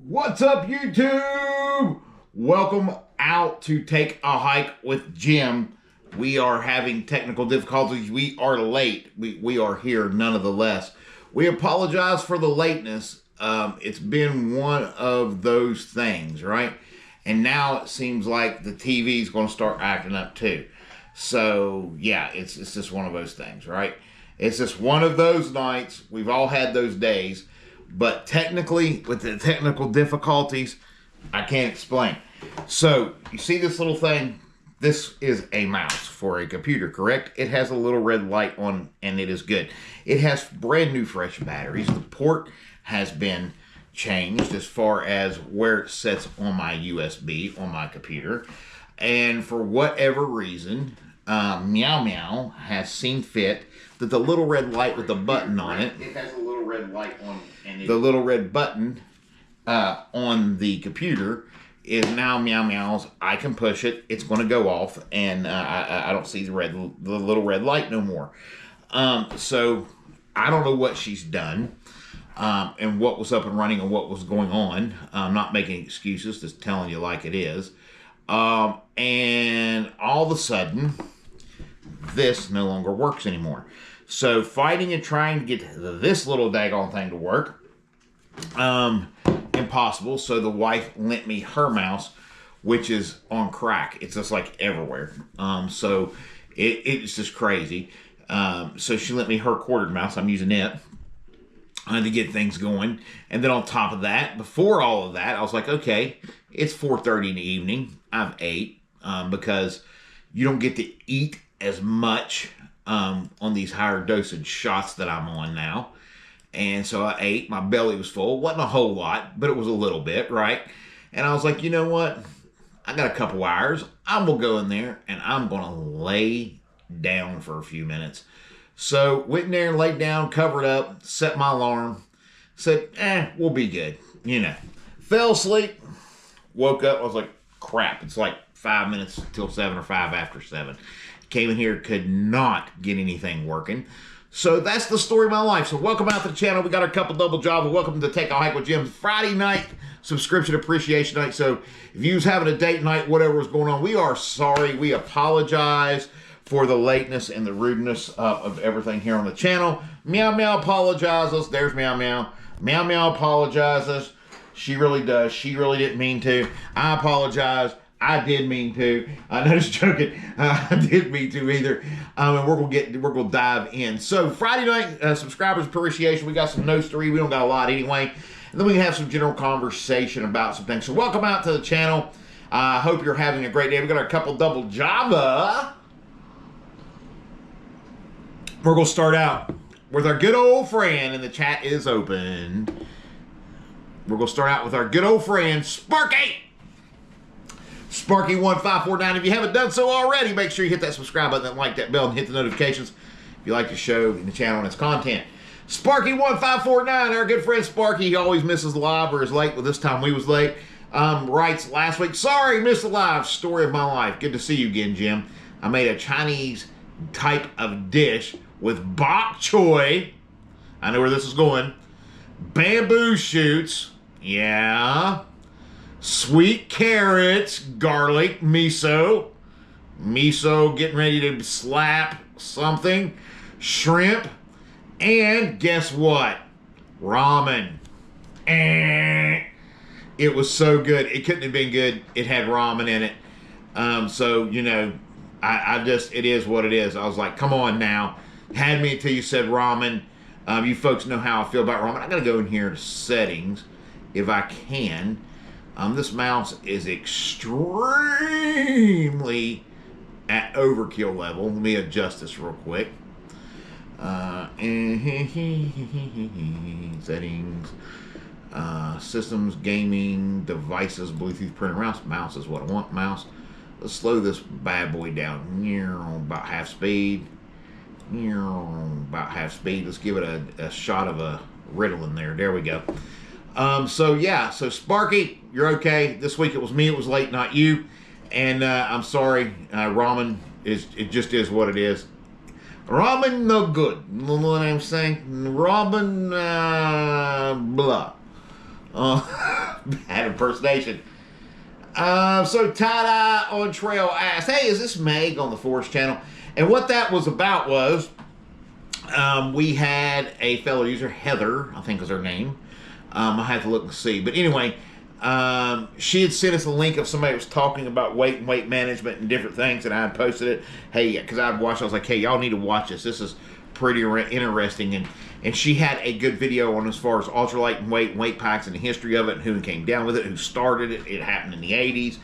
What's up, YouTube? Welcome out to Take a Hike with Jim. We are having technical difficulties. We are late. We are here nonetheless. We apologize for the lateness. It's been one of those things, right? And now it seems like the TV is going to start acting up too. So yeah, it's just one of those things, right? It's just one of those nights. We've all had those days. But technically, with the technical difficulties, I can't explain. So, you see this little thing? This is a mouse for a computer, correct? It has a little red light on, and it is good. It has brand new fresh batteries. The port has been changed as far as where it sits on my USB on my computer. And for whatever reason, Meow Meow has seen fit that the little red light with the button on it. It has a little red light on, and the little red button on the computer is now Meow Meow's. I can push it. It's going to go off, and I don't see the little red light no more. So I don't know what she's done, and what was up and running and what was going on. I'm not making excuses, just telling you like it is. And all of a sudden, this no longer works anymore. So fighting and trying to get this little daggone thing to work, impossible. So the wife lent me her mouse, which is on crack. It's just like everywhere. So it's just crazy. So she lent me her quartered mouse. I'm using it to get things going. And then on top of that, before all of that, I was like, okay, it's 4:30 in the evening. I've ate because you don't get to eat as much on these higher dosage shots that I'm on now. And so I ate. My belly was full. Wasn't a whole lot, but it was a little bit, right? And I was like, you know what? I got a couple hours. I'm going to go in there and I'm going to lay down for a few minutes. So went in there and laid down, covered up, set my alarm. Said, we'll be good. You know. Fell asleep. Woke up. I was like, crap. It's like 5 minutes till 7 or 5 after 7. Came in here, could not get anything working. So that's the story of my life. So welcome out to the channel. We got our couple double job. And welcome to Take a Hike with Jim. Friday night subscription appreciation night. So if you was having a date night, whatever was going on, we are sorry. We apologize for the lateness and the rudeness of everything here on the channel. Meow Meow apologizes. There's Meow Meow. Meow Meow apologizes. She really does. She really didn't mean to. I apologize. I did mean to. I'm just joking. I didn't mean to either. And we're gonna dive in. So Friday night subscribers appreciation. We got some notes to read. We don't got a lot anyway. And then we can have some general conversation about some things. So welcome out to the channel. I hope you're having a great day. We got our couple double Java. We're gonna start out with our good old friend, and the chat is open. We're gonna start out with our good old friend Sparky. Sparky1549. If you haven't done so already, make sure you hit that subscribe button and like that bell and hit the notifications if you like the show and the channel and its content. Sparky1549, our good friend Sparky, he always misses live or is late. Well, this time we was late. Writes last week, sorry, missed the live. Story of my life. Good to see you again, Jim. I made a Chinese type of dish with bok choy. I know where this is going. Bamboo shoots. Yeah. Sweet carrots, garlic, miso getting ready to slap something, shrimp, and guess what? Ramen. It was so good. It couldn't have been good. It had ramen in it. So, you know, it is what it is. I was like, come on now. Had me until you said ramen. You folks know how I feel about ramen. I got to go in here to settings if I can. This mouse is extremely at overkill level. Let me adjust this real quick. Settings, systems, gaming, devices, Bluetooth, printer, mouse is what I want. Mouse. Let's slow this bad boy down. About half speed. About half speed. Let's give it a shot of a Ritalin there. There we go. So yeah, so Sparky, you're okay. This week it was me, it was late, not you. And I'm sorry, ramen it just is what it is. Ramen no good. You know what I'm saying? Ramen blah. Bad impersonation. So Tie-Dye on Trail asked, hey, is this Meg on the Forest Channel? And what that was about was, we had a fellow user, Heather, I think was her name. I had to look and see. But anyway, she had sent us a link of somebody that was talking about weight and weight management and different things, and I had posted it. Hey, because I'd watched, I was like, hey, y'all need to watch this. This is pretty interesting. And she had a good video on as far as ultralight and weight packs and the history of it and who came down with it, who started it. It happened in the 80s,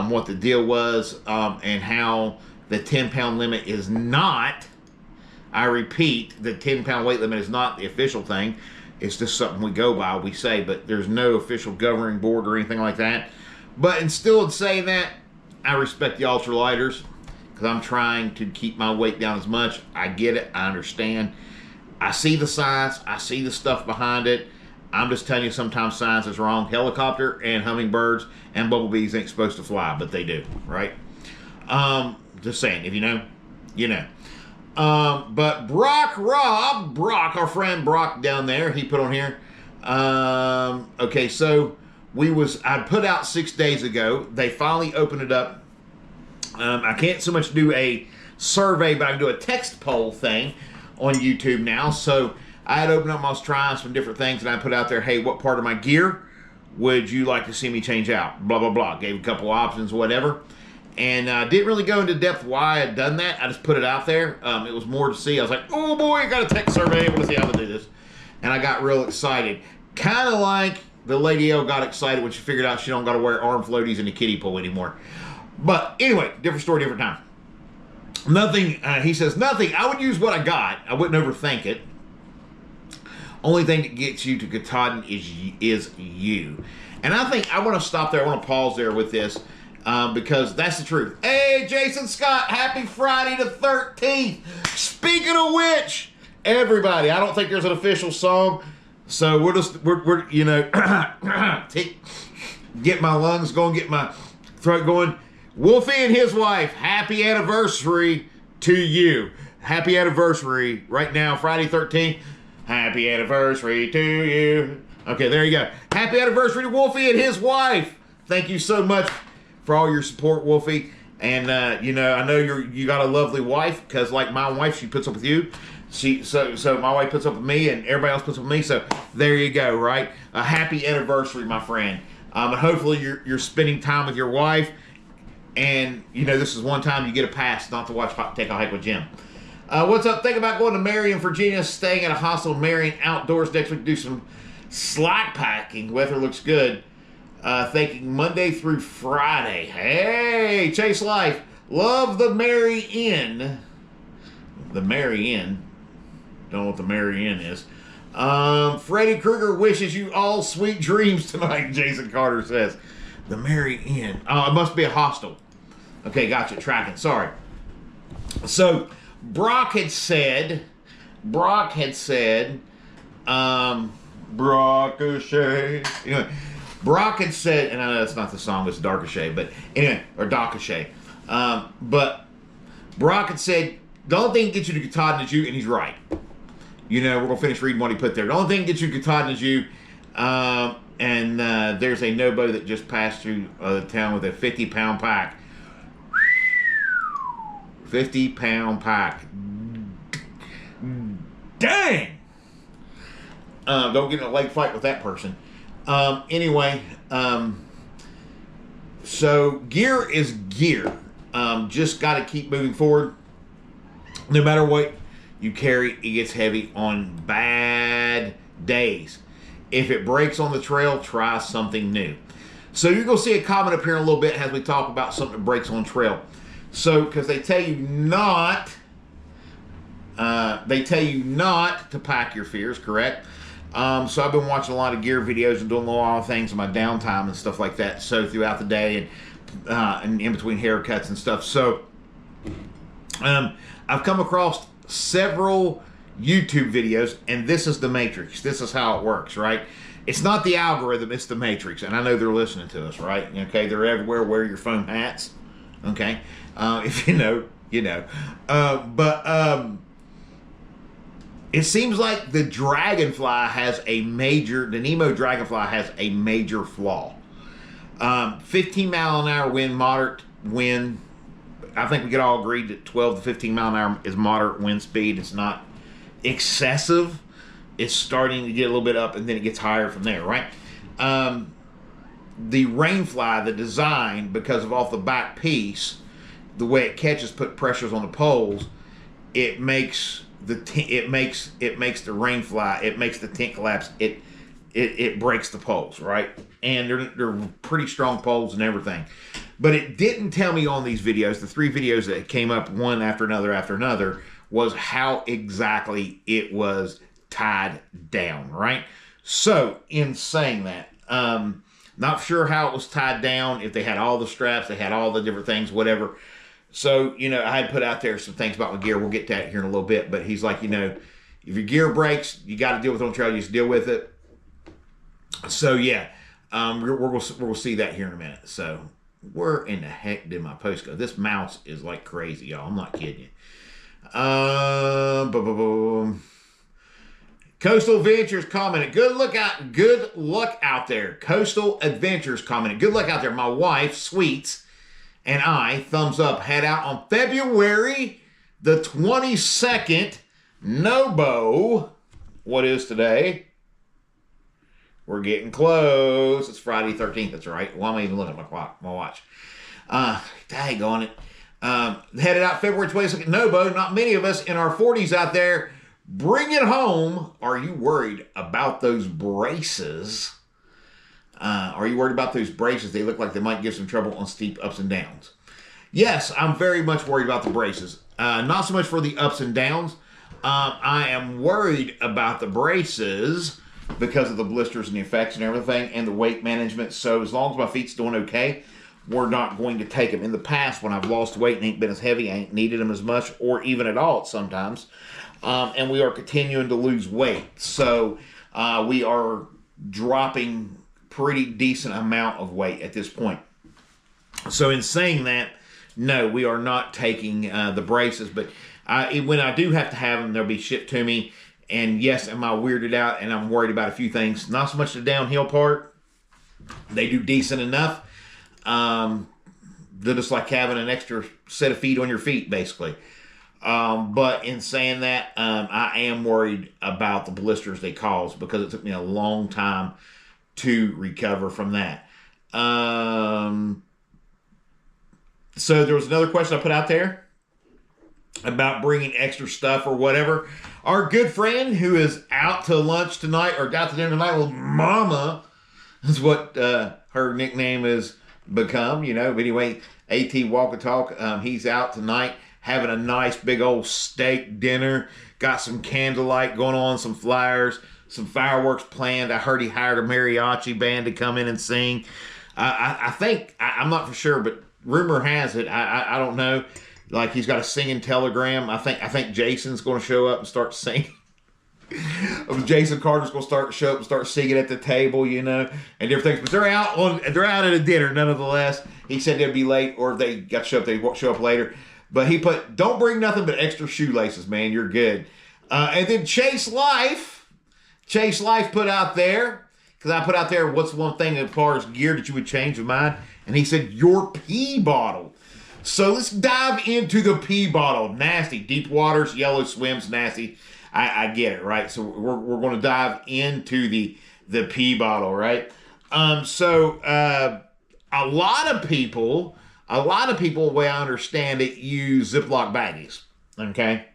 what the deal was, and how the 10-pound limit is not, I repeat, the 10-pound weight limit is not the official thing. It's just something we go by, we say, but there's no official governing board or anything like that. But in still saying that, I respect the ultralighters because I'm trying to keep my weight down as much. I get it. I understand. I see the science. I see the stuff behind it. I'm just telling you sometimes science is wrong. Helicopter and hummingbirds and bumblebees ain't supposed to fly, but they do, right? Just saying, if you know, you know. But Brock, our friend Brock down there, he put on here. Okay, so I put out 6 days ago. They finally opened it up. I can't so much do a survey, but I can do a text poll thing on YouTube now. So I had opened up, I was trying some different things, and I put out there, hey, what part of my gear would you like to see me change out? Blah, blah, blah. Gave a couple options, whatever. And didn't really go into depth why I had done that. I just put it out there. It was more to see. I was like, oh boy, I got a tech survey. I want to see how to do this. And I got real excited. Kind of like the Lady L got excited when she figured out she don't got to wear arm floaties in the kiddie pool anymore. But anyway, different story, different time. Nothing, he says, nothing. I would use what I got. I wouldn't overthink it. Only thing that gets you to Katahdin is you. And I think I want to stop there. I want to pause there with this. Because that's the truth. Hey, Jason Scott, happy Friday the 13th. Speaking of which, everybody, I don't think there's an official song, so we're you know, get my lungs going, get my throat going. Wolfie and his wife, happy anniversary to you. Happy anniversary right now, Friday 13th. Happy anniversary to you. Okay, there you go. Happy anniversary to Wolfie and his wife. Thank you so much for all your support, Wolfie. And you know, I know you got a lovely wife, because like my wife, she puts up with you. So my wife puts up with me, and everybody else puts up with me. So there you go, right? A happy anniversary, my friend. And hopefully you're spending time with your wife. And you know, this is one time you get a pass not to take a hike with Jim. What's up? Think about going to Marion, Virginia, staying at a hostel in Marion outdoors next week. Do some slack packing. Weather looks good. Thinking Monday through Friday. Hey, Chase Life. Love the Mary Inn. The Mary Inn. Don't know what the Mary Inn is. Freddy Krueger wishes you all sweet dreams tonight, Jason Carter says. The Mary Inn. Oh, it must be a hostel. Okay, gotcha. Tracking. Sorry. So, Brock had said, Brock O'Shea. Anyway, Brock had said, and I know that's not the song, it's Dark O'Shea, but anyway, or Doc O'Shea. But Brock had said, the only thing that gets you to Katahdin is you, and he's right. You know, we're going to finish reading what he put there. The only thing that gets you to Katahdin is you, and there's a nobody that just passed through the town with a 50-pound pack. 50-pound pack. Dang! Don't get in a leg fight with that person. Anyway, so gear is gear. Just got to keep moving forward. No matter what you carry, it gets heavy on bad days. If it breaks on the trail, try something new. So you're going to see a comment up here in a little bit as we talk about something that breaks on trail. So, because they tell you not to pack your fears, correct? So I've been watching a lot of gear videos and doing a lot of things in my downtime and stuff like that. So throughout the day and in between haircuts and stuff. So I've come across several YouTube videos, and this is the matrix. This is how it works, right? It's not the algorithm, it's the matrix. And I know they're listening to us, right? Okay, they're everywhere. Wear your foam hats. Okay, if you know, you know. But It seems like the Dragonfly has a major, the Nemo Dragonfly has a major flaw. 15 mile an hour wind, moderate wind. I think we could all agree that 12 to 15 mile an hour is moderate wind speed. It's not excessive. It's starting to get a little bit up and then it gets higher from there, right? The Rainfly, the design, because of off the back piece, the way it catches, put pressures on the poles, it makes the Rainfly, it makes the tent collapse. It breaks the poles, right? And they're pretty strong poles and everything. But it didn't tell me on these videos, the 3 videos that came up one after another, was how exactly it was tied down, right? So, in saying that, not sure how it was tied down, if they had all the straps, they had all the different things, whatever. So, I had put out there some things about my gear. We'll get to that here in a little bit. But he's like, if your gear breaks, you got to deal with it on trail. You just deal with it. So, yeah, we'll see that here in a minute. So, where in the heck did my post go? This mouse is like crazy, y'all. I'm not kidding you. Coastal Adventures commented, good luck out there. Coastal Adventures commented, good luck out there. My wife, Sweets, and I, thumbs up, head out on February the 22nd. Nobo. What is today? We're getting close. It's Friday 13th. That's right. Well, I'm even looking at my clock, my watch. Daggone it. Headed out February 22nd. Nobo. Not many of us in our 40s out there. Bring it home. Are you worried about those braces? Are you worried about those braces? They look like they might give some trouble on steep ups and downs. Yes, I'm very much worried about the braces. Not so much for the ups and downs. I am worried about the braces because of the blisters and the effects and everything and the weight management. So as long as my feet's doing okay, we're not going to take them. In the past, when I've lost weight and ain't been as heavy, I ain't needed them as much or even at all sometimes. And we are continuing to lose weight. So we are dropping pretty decent amount of weight at this point. So in saying that, no, we are not taking the braces. But when I do have to have them, they'll be shipped to me. And yes, am I weirded out? And I'm worried about a few things. Not so much the downhill part. They do decent enough. They're just like having an extra set of feet on your feet, basically. But in saying that, I am worried about the blisters they cause because it took me a long time to recover from that. So there was another question I put out there about bringing extra stuff or whatever. Our good friend who is out to lunch tonight or out to dinner tonight, little Mama, is what her nickname has become, But anyway, AT Walk and Talk, he's out tonight having a nice big old steak dinner. Got some candlelight going on, some flyers, some fireworks planned. I heard he hired a mariachi band to come in and sing. I think, I'm not for sure, but rumor has it, I don't know, like he's got a singing telegram. I think Jason's going to show up and start singing. Jason Carter's going to show up and start singing at the table, and different things. But they're out at a dinner, nonetheless. He said they'd be late, or if they got to show up, they show up later. But he put, don't bring nothing but extra shoelaces, man. You're good. And then Chase Life put out there, because I put out there, what's the one thing as far as gear that you would change of mine? And he said, your pee bottle. So let's dive into the pee bottle. Nasty. Deep waters, yellow swims, nasty. I get it, right? So we're going to dive into the pee bottle, right? So a lot of people, the way I understand it, use Ziploc baggies, okay?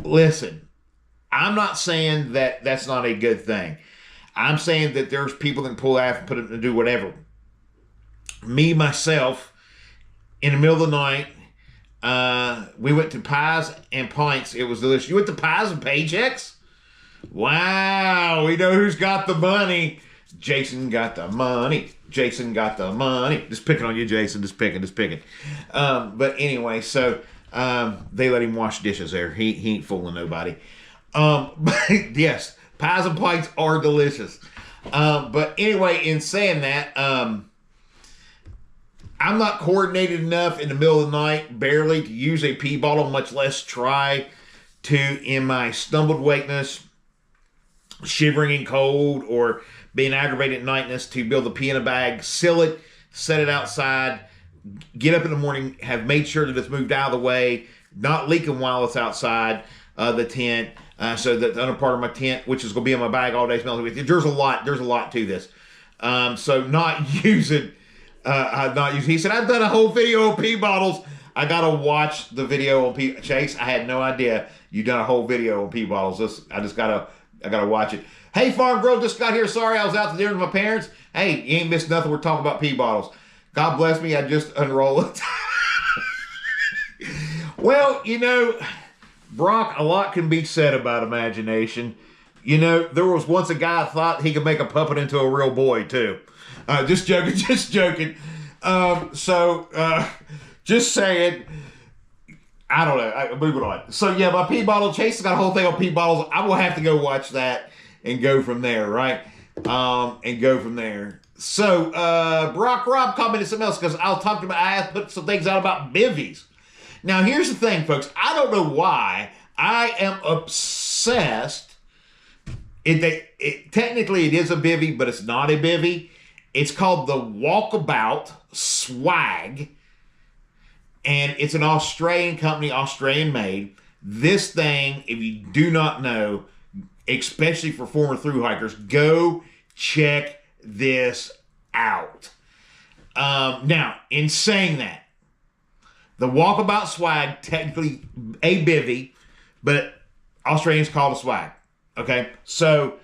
Listen, I'm not saying that that's not a good thing. I'm saying that there's people that can pull out and put it to do whatever. Me, myself, in the middle of the night, we went to Pies and Pints. It was delicious. You went to Pies and Paychecks? Wow, we know who's got the money. Jason got the money. Jason got the money. Just picking on you, Jason. Just picking. But anyway, so they let him wash dishes there. He ain't fooling nobody. But yes, Pies and Pints are delicious. But anyway, in saying that, I'm not coordinated enough in the middle of the night, barely, to use a pee bottle, much less try to, in my stumbled wakeness, shivering in cold, or being aggravated at nightness, to be able to pee in a bag, seal it, set it outside, get up in the morning, have made sure that it's moved out of the way, not leaking while it's outside the tent, so that the under part of my tent, which is going to be in my bag all day, smells with it. There's a lot to this. So not using, he said, I've done a whole video on pee bottles. I got to watch the video on pee. Chase, I had no idea you done a whole video on pee bottles. I got to watch it. Hey, Farm Girl, just got here. Sorry, I was out to dinner with my parents. Hey, you ain't missed nothing. We're talking about pee bottles. God bless me. I just unroll it. Well, Brock, a lot can be said about imagination. There was once a guy thought he could make a puppet into a real boy, too. Just joking, just joking. Just saying, I don't know. Moving on. So, yeah, my pee bottle, Chase has got a whole thing on pee bottles. I will have to go watch that and go from there, right? So, Brock Rob commented something else, because I put some things out about bivvies. Now, here's the thing, folks. I don't know why I am obsessed. Technically, it is a bivvy, but it's not a bivvy. It's called the Walkabout Swag, and it's an Australian company, Australian made. This thing, if you do not know, especially for former thru hikers, go check this out. Now, in saying that, the Walkabout Swag, technically a bivvy, but Australians call it a swag. Okay, so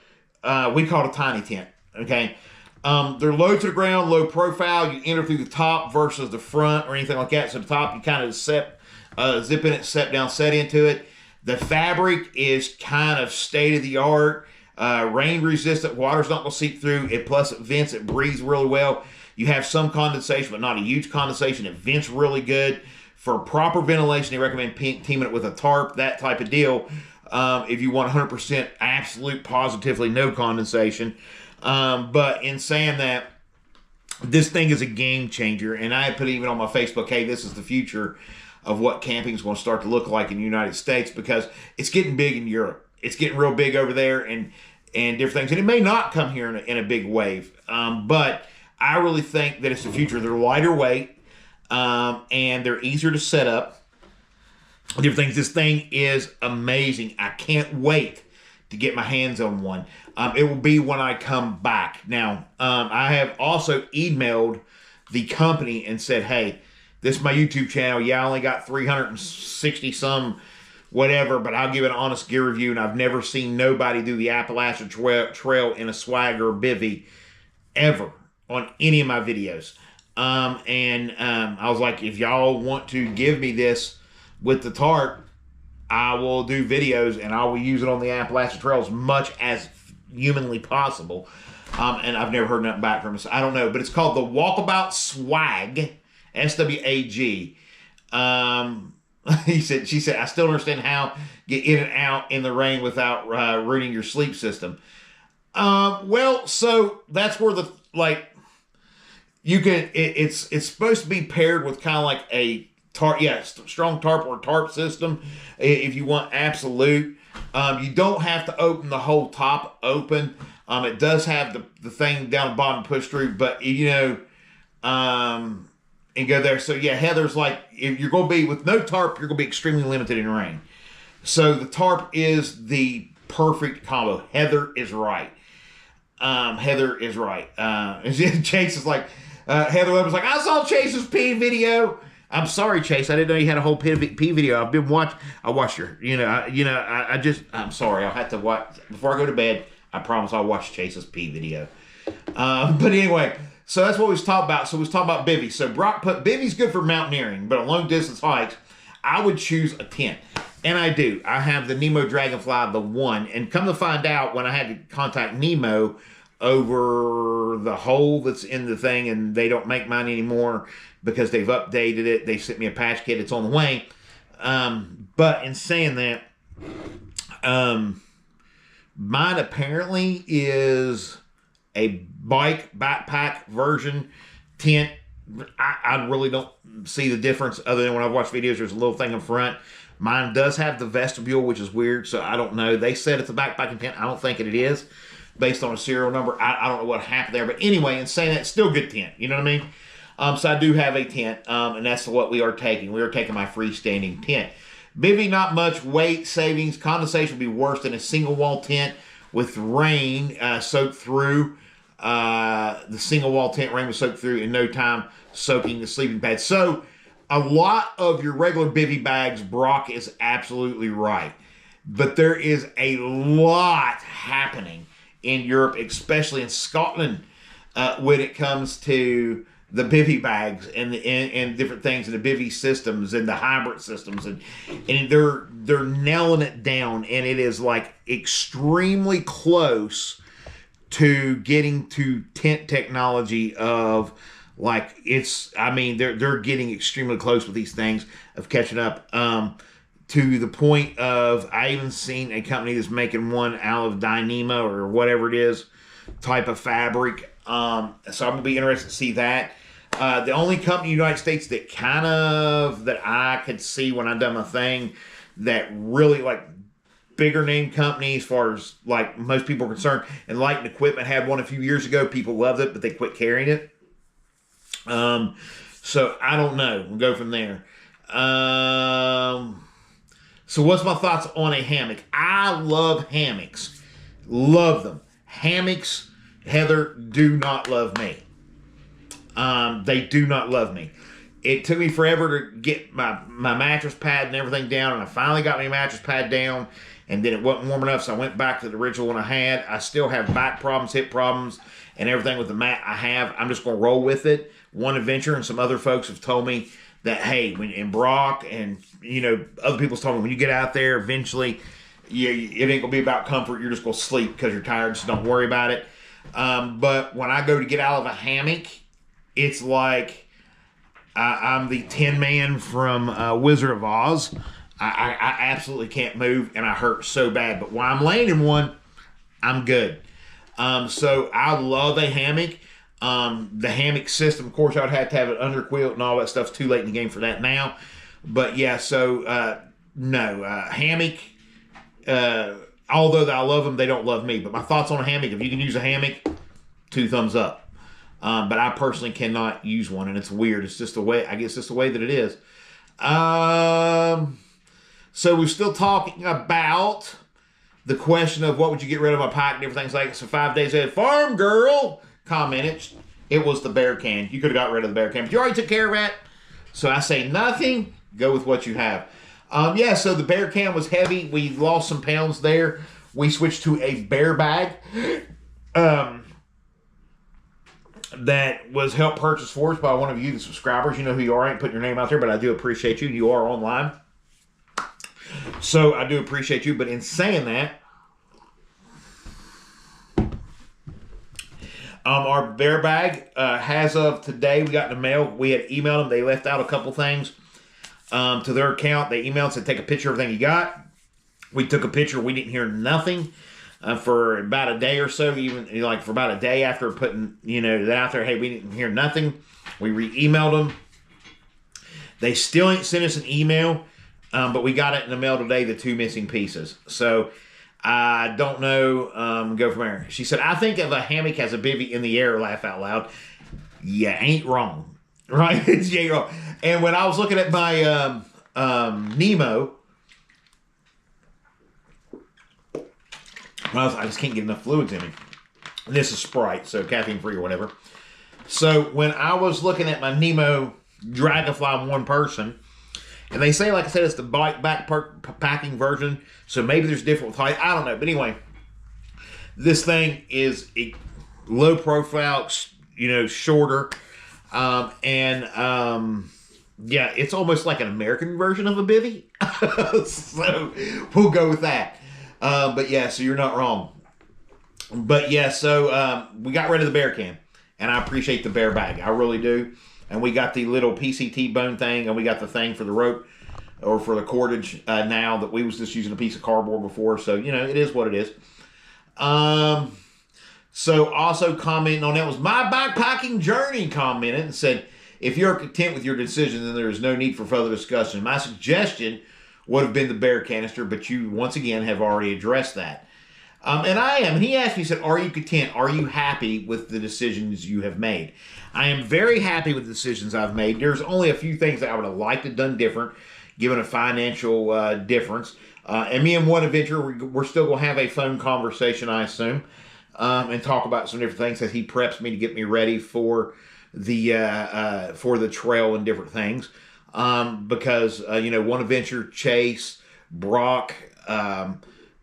we call it a tiny tent. Okay, they're low to the ground, low profile. You enter through the top versus the front or anything like that. So the top, you kind of zip in it, set down, set into it. The fabric is kind of state of the art, rain resistant. Water's not going to seep through it. Plus, it vents. It breathes really well. You have some condensation, but not a huge condensation. It vents really good. For proper ventilation, they recommend teaming it with a tarp, that type of deal. If you want 100% absolute, positively no condensation. But in saying that, this thing is a game changer. And I put even on my Facebook, hey, this is the future of what camping is going to start to look like in the United States, because it's getting big in Europe. It's getting real big over there and different things. And it may not come here in a big wave. But I really think that it's the future. They're lighter weight. And they're easier to set up. Different things. This thing is amazing. I can't wait to get my hands on one. It will be when I come back. Now, I have also emailed the company and said, hey, this is my YouTube channel. Yeah, I only got 360 some whatever, but I'll give it an honest gear review, and I've never seen nobody do the Appalachian Trail in a swag or a bivvy ever on any of my videos. I was like, if y'all want to give me this with the tarp, I will do videos and I will use it on the Appalachian Trail as much as humanly possible. And I've never heard nothing back from it. So I don't know, but it's called the Walkabout Swag, SWAG. She said, I still don't understand how get in and out in the rain without ruining your sleep system. Well, so that's where you can, it's supposed to be paired with kind of like a tarp, strong tarp or tarp system if you want absolute. You don't have to open the whole top open. It does have the thing down the bottom push through, but and go there. So yeah, Heather's like, if you're going to be with no tarp, you're going to be extremely limited in rain. So the tarp is the perfect combo. Heather is right. Chase is like, Heather Webb was like, I saw Chase's pee video. I'm sorry, Chase. I didn't know you had a whole pee video. I watched your, I'm sorry. I'll have to watch, before I go to bed, I promise I'll watch Chase's pee video. But anyway, so that's what we was talking about. So we was talking about bivvies. So Brock put, bivvies good for mountaineering, but on long distance hikes, I would choose a tent. And I do. I have the Nemo Dragonfly, the one. And come to find out, when I had to contact Nemo over the hole that's in the thing, and they don't make mine anymore because they've updated it. They sent me a patch kit. It's on the way. But in saying that, mine apparently is a bike backpack version tent. I really don't see the difference other than when I watch videos, there's a little thing in front. Mine does have the vestibule, which is weird, so I don't know. They said it's a backpacking tent. I don't think it is, based on a serial number. I don't know what happened there. But anyway, in saying that, it's still a good tent. You know what I mean? So I do have a tent, and that's what we are taking. We are taking my freestanding tent. Bivy, not much weight savings. Condensation will be worse than a single wall tent with rain soaked through. The single wall tent rain was soaked through in no time, soaking the sleeping pad. So a lot of your regular bivy bags, Brock is absolutely right. But there is a lot happening in Europe, especially in Scotland, when it comes to the bivy bags and different things, and the bivy systems and the hybrid systems, and they're nailing it down, and it is like extremely close to getting to tent technology of like they're getting extremely close with these things of catching up to the point of I even seen a company that's making one out of Dyneema or whatever it is type of fabric. So I'm gonna be interested to see that. The only company in the United States that that I could see when I done my thing that really like bigger name company as far as like most people are concerned, and Lighting Equipment had one a few years ago. People loved it, but they quit carrying it. So I don't know. We'll go from there. So what's my thoughts on a hammock? I love hammocks. Love them. Hammocks, Heather, do not love me. They do not love me. It took me forever to get my mattress pad and everything down, and I finally got my mattress pad down, and then it wasn't warm enough, so I went back to the original one I had. I still have back problems, hip problems, and everything with the mat I have. I'm just going to roll with it. One Adventure and some other folks have told me that, hey, and Brock and, other people's told me when you get out there, eventually, it ain't going to be about comfort. You're just going to sleep because you're tired, so don't worry about it. But when I go to get out of a hammock, it's like I'm the Tin Man from Wizard of Oz. I absolutely can't move, and I hurt so bad. But when I'm laying in one, I'm good. So I love a hammock. The hammock system, of course, I'd have to have it under quilt and all that stuff's too late in the game for that now. But yeah, so no, hammock, although I love them, they don't love me. But my thoughts on a hammock, if you can use a hammock, 2 thumbs up. But I personally cannot use one, and it's weird. It's just the way, I guess it's the way that it is. So we're still talking about the question of what would you get rid of my pack and different things like that. So 5 days ahead, Farm Girl commented, it was the bear can. You could have got rid of the bear can, but you already took care of that. So I say nothing. Go with what you have. Yeah, so the bear can was heavy. We lost some pounds there. We switched to a bear bag. That was help purchased for us by one of you, the subscribers. You know who you are. I ain't putting your name out there, but I do appreciate you. You are online. So I do appreciate you. But in saying that, our bear bag, as of today, we got in the mail. We had emailed them. They left out a couple things to their account. They emailed and said, take a picture of everything you got. We took a picture. We didn't hear nothing. For about a day or so, even like for about a day after putting, that out there, hey, we didn't hear nothing. We re-emailed them. They still ain't sent us an email, but we got it in the mail today, the 2 missing pieces. So I don't know. Go from there. She said, I think if a hammock has a bivvy in the air, laugh out loud. Yeah, ain't wrong. Right? You ain't wrong. And when I was looking at my Nemo, I just can't get enough fluids in me. This is Sprite, so caffeine free or whatever. So when I was looking at my Nemo Dragonfly one person, and they say, like I said, it's the backpacking version, so maybe there's different with height. I don't know. But anyway, this thing is a low profile, shorter. Yeah, it's almost like an American version of a bivvy. So we'll go with that. But yeah, so you're not wrong. But yeah, so we got rid of the bear can, and I appreciate the bear bag. I really do. And we got the little PCT bone thing, and we got the thing for the rope or for the cordage now that we was just using a piece of cardboard before. So, it is what it is. So also commenting on that was my backpacking journey commented and said, if you're content with your decision, then there is no need for further discussion. My suggestion would have been the bear canister, but you, once again, have already addressed that. And I am. And he asked me, he said, are you content? Are you happy with the decisions you have made? I am very happy with the decisions I've made. There's only a few things that I would have liked to have done different, given a financial difference. And me and one adventure, we're still going to have a phone conversation, I assume, and talk about some different things as he preps me to get me ready for the trail and different things. Because, one adventure, Chase, Brock,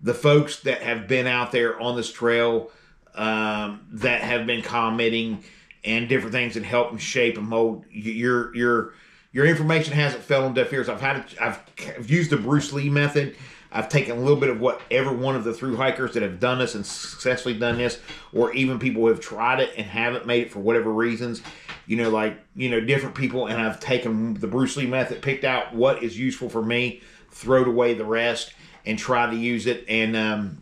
the folks that have been out there on this trail, that have been commenting and different things and helping shape and mold your information hasn't fell on deaf ears. I've used the Bruce Lee method. I've taken a little bit of what every one of the thru hikers that have done this and successfully done this, or even people who have tried it and haven't made it for whatever reasons, different people, and I've taken the Bruce Lee method, picked out what is useful for me, throwed away the rest, and try to use it and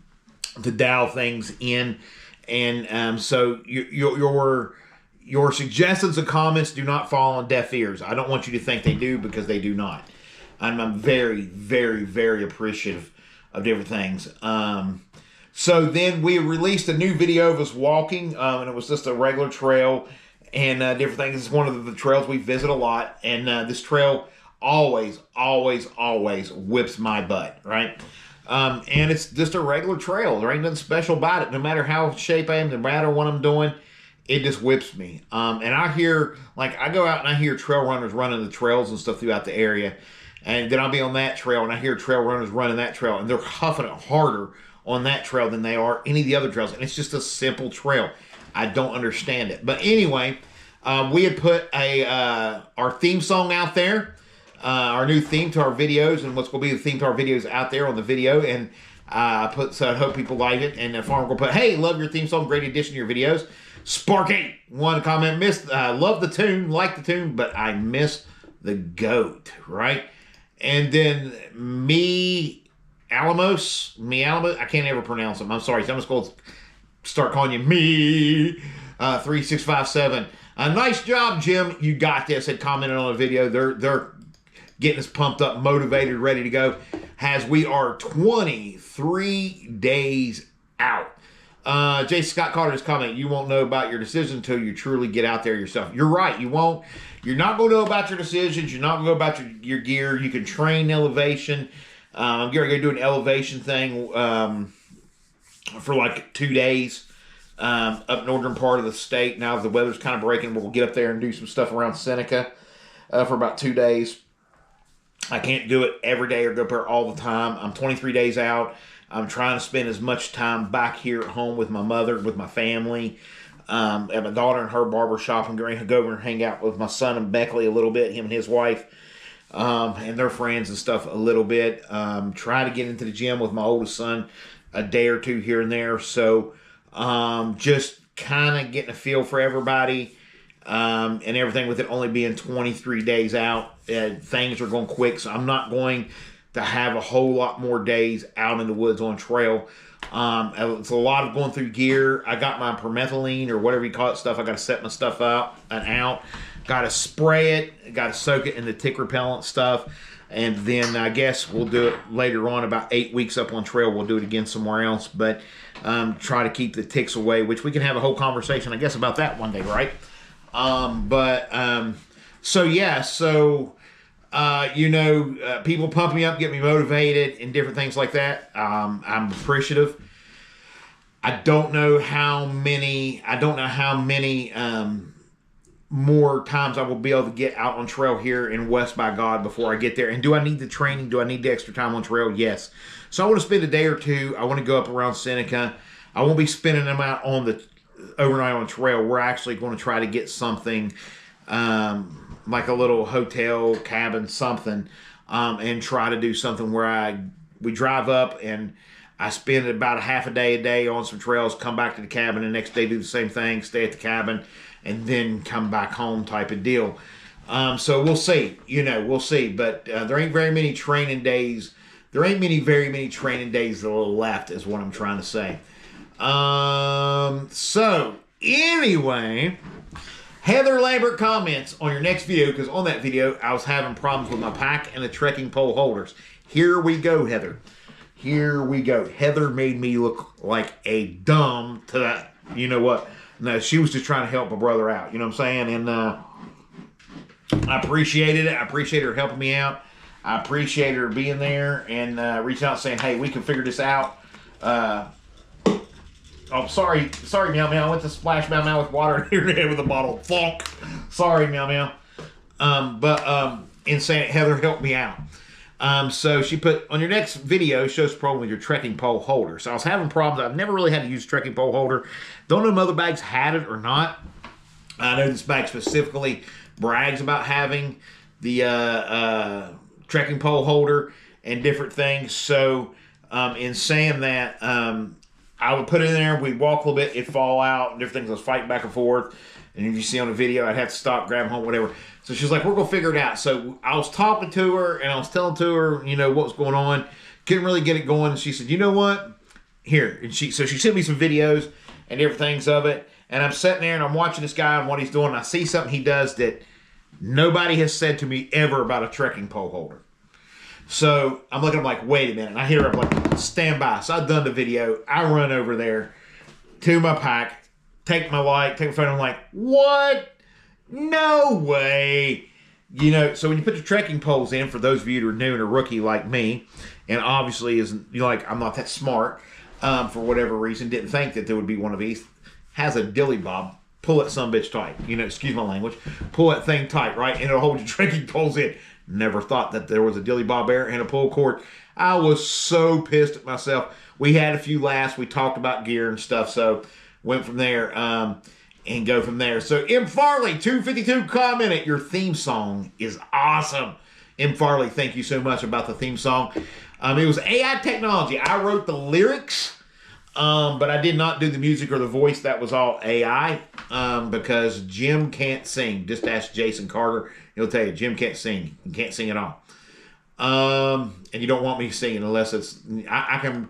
to dial things in. And so your suggestions and comments do not fall on deaf ears. I don't want you to think they do, because they do not. I'm very, very, very appreciative of different things. So then we released a new video of us walking, and it was just a regular trail and different things. It's one of the trails we visit a lot, and this trail always, always, always whips my butt, right? And it's just a regular trail. There ain't nothing special about it. No matter how shape I am, no matter what I'm doing, it just whips me. And I hear, I go out and I hear trail runners running the trails and stuff throughout the area. And then I'll be on that trail and I hear trail runners running that trail, and they're huffing it harder on that trail than they are any of the other trails. And it's just a simple trail. I don't understand it. But anyway, we had put our theme song out there, our new theme to our videos, and what's going to be the theme to our videos out there on the video. And so I hope people like it. And Farmer will put, hey, love your theme song, great addition to your videos. Spark8, one comment, love the tune, like the tune, but I miss the goat, right? And then me Alamos, I can't ever pronounce them. I'm sorry. So I'm just going to start calling you me 3657. Nice job, Jim. You got this. Had commented on a video. They're getting us pumped up, motivated, ready to go. As we are 23 days out. J. Scott Carter's comment, you won't know about your decision until you truly get out there yourself. You're right. You won't. You're not going to know about your decisions. You're not going to know about your gear. You can train elevation. I'm going to go do an elevation thing for 2 days up northern part of the state. Now the weather's kind of breaking, we'll get up there and do some stuff around Seneca for about 2 days. I can't do it every day or go up there all the time. I'm 23 days out. I'm trying to spend as much time back here at home with my mother, with my family, at my daughter and her barber shop. I'm going to go over and hang out with my son and Beckley a little bit, him and his wife, and their friends and stuff a little bit. Try to get into the gym with my oldest son a day or two here and there. So just kind of getting a feel for everybody and everything, with it only being 23 days out. Things are going quick, so I'm not going to have a whole lot more days out in the woods on trail. It's a lot of going through gear. I got my permethylene or whatever you call it stuff. I got to set my stuff up and out. Got to spray it. Got to soak it in the tick repellent stuff. And then I guess we'll do it later on, about 8 weeks up on trail. We'll do it again somewhere else. But try to keep the ticks away, which we can have a whole conversation, I guess, about that one day, right? So yeah, so... people pump me up, get me motivated, and different things like that. I'm appreciative. I don't know how many more times I will be able to get out on trail here in West by God before I get there. And do I need the training? Do I need the extra time on trail? Yes. So I want to spend a day or two. I want to go up around Seneca. I won't be spending them out on the overnight on trail. We're actually going to try to get something, like a little hotel, cabin, something, and try to do something where we drive up and I spend about a half a day on some trails, come back to the cabin, and the next day do the same thing, stay at the cabin, and then come back home type of deal. So we'll see, we'll see. But there ain't very many training days. There ain't very many training days left is what I'm trying to say. So anyway... Heather Lambert comments on your next video, because on that video I was having problems with my pack and the trekking pole holders. Here we go, Heather. Here we go. Heather made me look like a dumb to that. You know what? No, she was just trying to help my brother out. You know what I'm saying? And I appreciated it. I appreciate her helping me out. I appreciate her being there and reaching out saying, hey, we can figure this out. Oh, sorry, Meow Meow. I went to splash Meow Meow with water in your head with a bottle. Funk. Sorry, Meow Meow. In saying it, Heather helped me out. So she put, on your next video, shows the problem with your trekking pole holder. So I was having problems. I've never really had to use a trekking pole holder. Don't know if other bags had it or not. I know this bag specifically brags about having the trekking pole holder and different things. So in saying that, I would put it in there, we'd walk a little bit, it'd fall out, and different things. I was fighting back and forth. And if you see on the video, I'd have to stop, grab home, whatever. So she's like, we're going to figure it out. So I was talking to her, and I was telling to her, you know, what was going on. Couldn't really get it going. And she said, you know what? Here. And so she sent me some videos and different things of it. And I'm sitting there, and I'm watching this guy and what he's doing. And I see something he does that nobody has said to me ever about a trekking pole holder. So I'm looking, I'm like, wait a minute. And I hear her, I'm like, stand by. So I've done the video. I run over there to my pack, take my light, take my phone. I'm like, what? No way. You know, so when you put the trekking poles in, for those of you who are new and a rookie like me, and obviously isn't, you know, like, I'm not that smart, for whatever reason, didn't think that there would be one of these, has a dilly bob, pull that sumbitch tight. You know, excuse my language. Pull that thing tight, right? And it'll hold your trekking poles in. Never thought that there was a dilly bob there and a pull cord. I was so pissed at myself. We had a few laughs. We talked about gear and stuff. So went from there and go from there. So M. Farley, 252 commented, your theme song is awesome. M. Farley, thank you so much about the theme song. It was AI technology. I wrote the lyrics, but I did not do the music or the voice. That was all AI because Jim can't sing. Just ask Jason Carter. He'll tell you, Jim can't sing. He can't sing at all. And you don't want me singing unless it's, I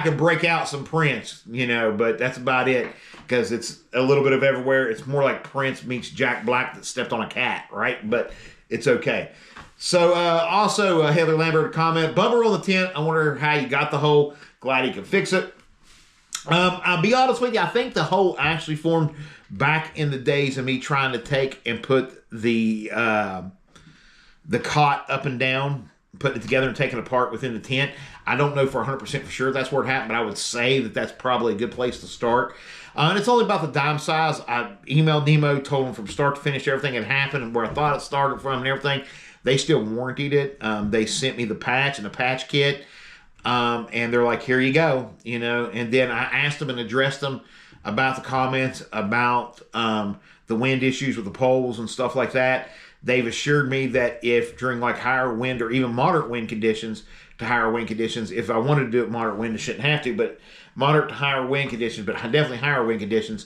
can break out some Prince, you know, but that's about it because it's a little bit of everywhere. It's more like Prince meets Jack Black that stepped on a cat, right? But it's okay. So also Heather Lambert comment, bummer on the tent. I wonder how you got the hole. Glad he could fix it. I'll be honest with you. I think the hole actually formed back in the days of me trying to take and put the cot up and down, putting it together and taking it apart within the tent. I don't know for 100% for sure that's where it happened, but I would say that that's probably a good place to start. And it's only about the dime size. I emailed Nemo, told him from start to finish everything had happened and where I thought it started from and everything. They still warrantied it. They sent me the patch and the patch kit. And they're like, here you go, you know. And then I asked them and addressed them about the comments about the wind issues with the poles and stuff like that. They've assured me that if during like higher wind or even moderate wind conditions to higher wind conditions, if I wanted to do it moderate wind, I shouldn't have to, but moderate to higher wind conditions, but definitely higher wind conditions,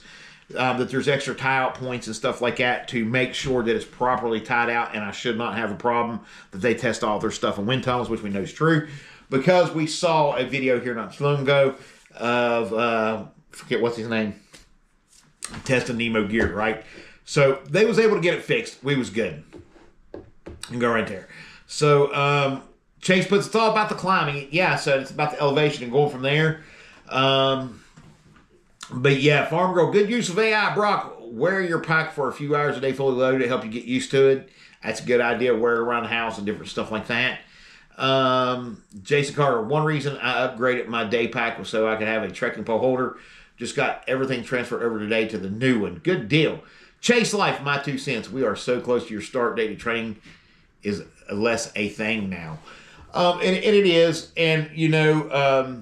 that there's extra tie-out points and stuff like that to make sure that it's properly tied out, and I should not have a problem that they test all their stuff in wind tunnels, which we know is true, because we saw a video here not too long ago of, forget what's his name, testing Nemo gear, right? So they was able to get it fixed. We was good. And go right there. So Chase puts, it's all about the climbing. Yeah, so it's about the elevation and going from there. But yeah, Farm Girl, good use of AI. Brock, wear your pack for a few hours a day fully loaded to help you get used to it. That's a good idea. Wear it around the house and different stuff like that. Jason Carter, one reason I upgraded my day pack was so I could have a trekking pole holder. Just got everything transferred over today to the new one. Good deal. Chase Life, my 2 cents. We are so close to your start date. Training is less a thing now. And it is. And, you know,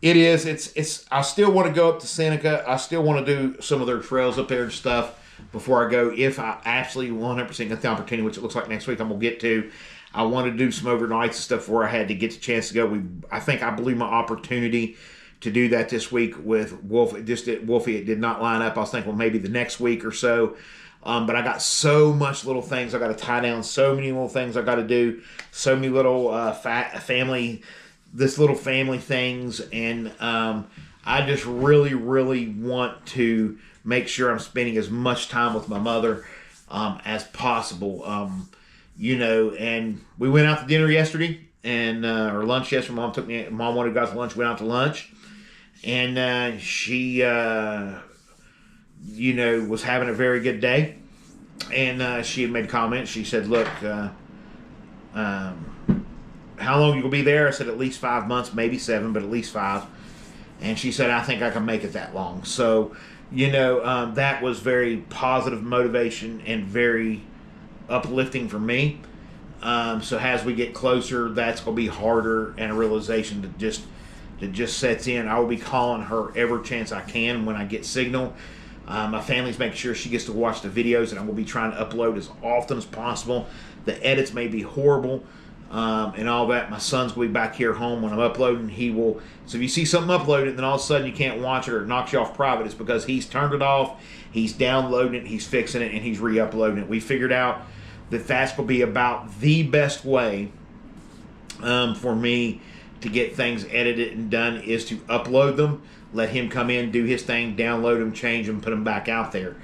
it is. It's. I still want to go up to Seneca. I still want to do some of their trails up there and stuff before I go. If I absolutely 100% get the opportunity, which it looks like next week I'm going to get to, I want to do some overnights and stuff where I had to get the chance to go. I believe my opportunity to do that this week with Wolf. Wolfie, it did not line up. I was thinking, well, maybe the next week or so. But I got so much little things I got to tie down, so many little things I got to do, so many little family things. And I just really, really want to make sure I'm spending as much time with my mother as possible. You know, and we went out to dinner yesterday. and or lunch yesterday. Mom wanted to go out to lunch. Went out to lunch, and she was having a very good day, and she had made a comment. She said, "Look, how long you gonna be there?" I said, "At least 5 months, maybe 7, but at least 5." And she said, "I think I can make it that long." So, that was very positive motivation and very uplifting for me. So as we get closer, that's going to be harder, and a realization that just sets in. I will be calling her every chance I can when I get signal. My family's making sure she gets to watch the videos, and I will be trying to upload as often as possible. The edits may be horrible, and all that. My son's going to be back here home when I'm uploading. He will. So if you see something uploaded, and then all of a sudden you can't watch it or it knocks you off private, it's because he's turned it off, he's downloading it, he's fixing it, and he's re-uploading it. We figured out that that's going to be about the best way for me to get things edited and done, is to upload them, let him come in, do his thing, download them, change them, put them back out there.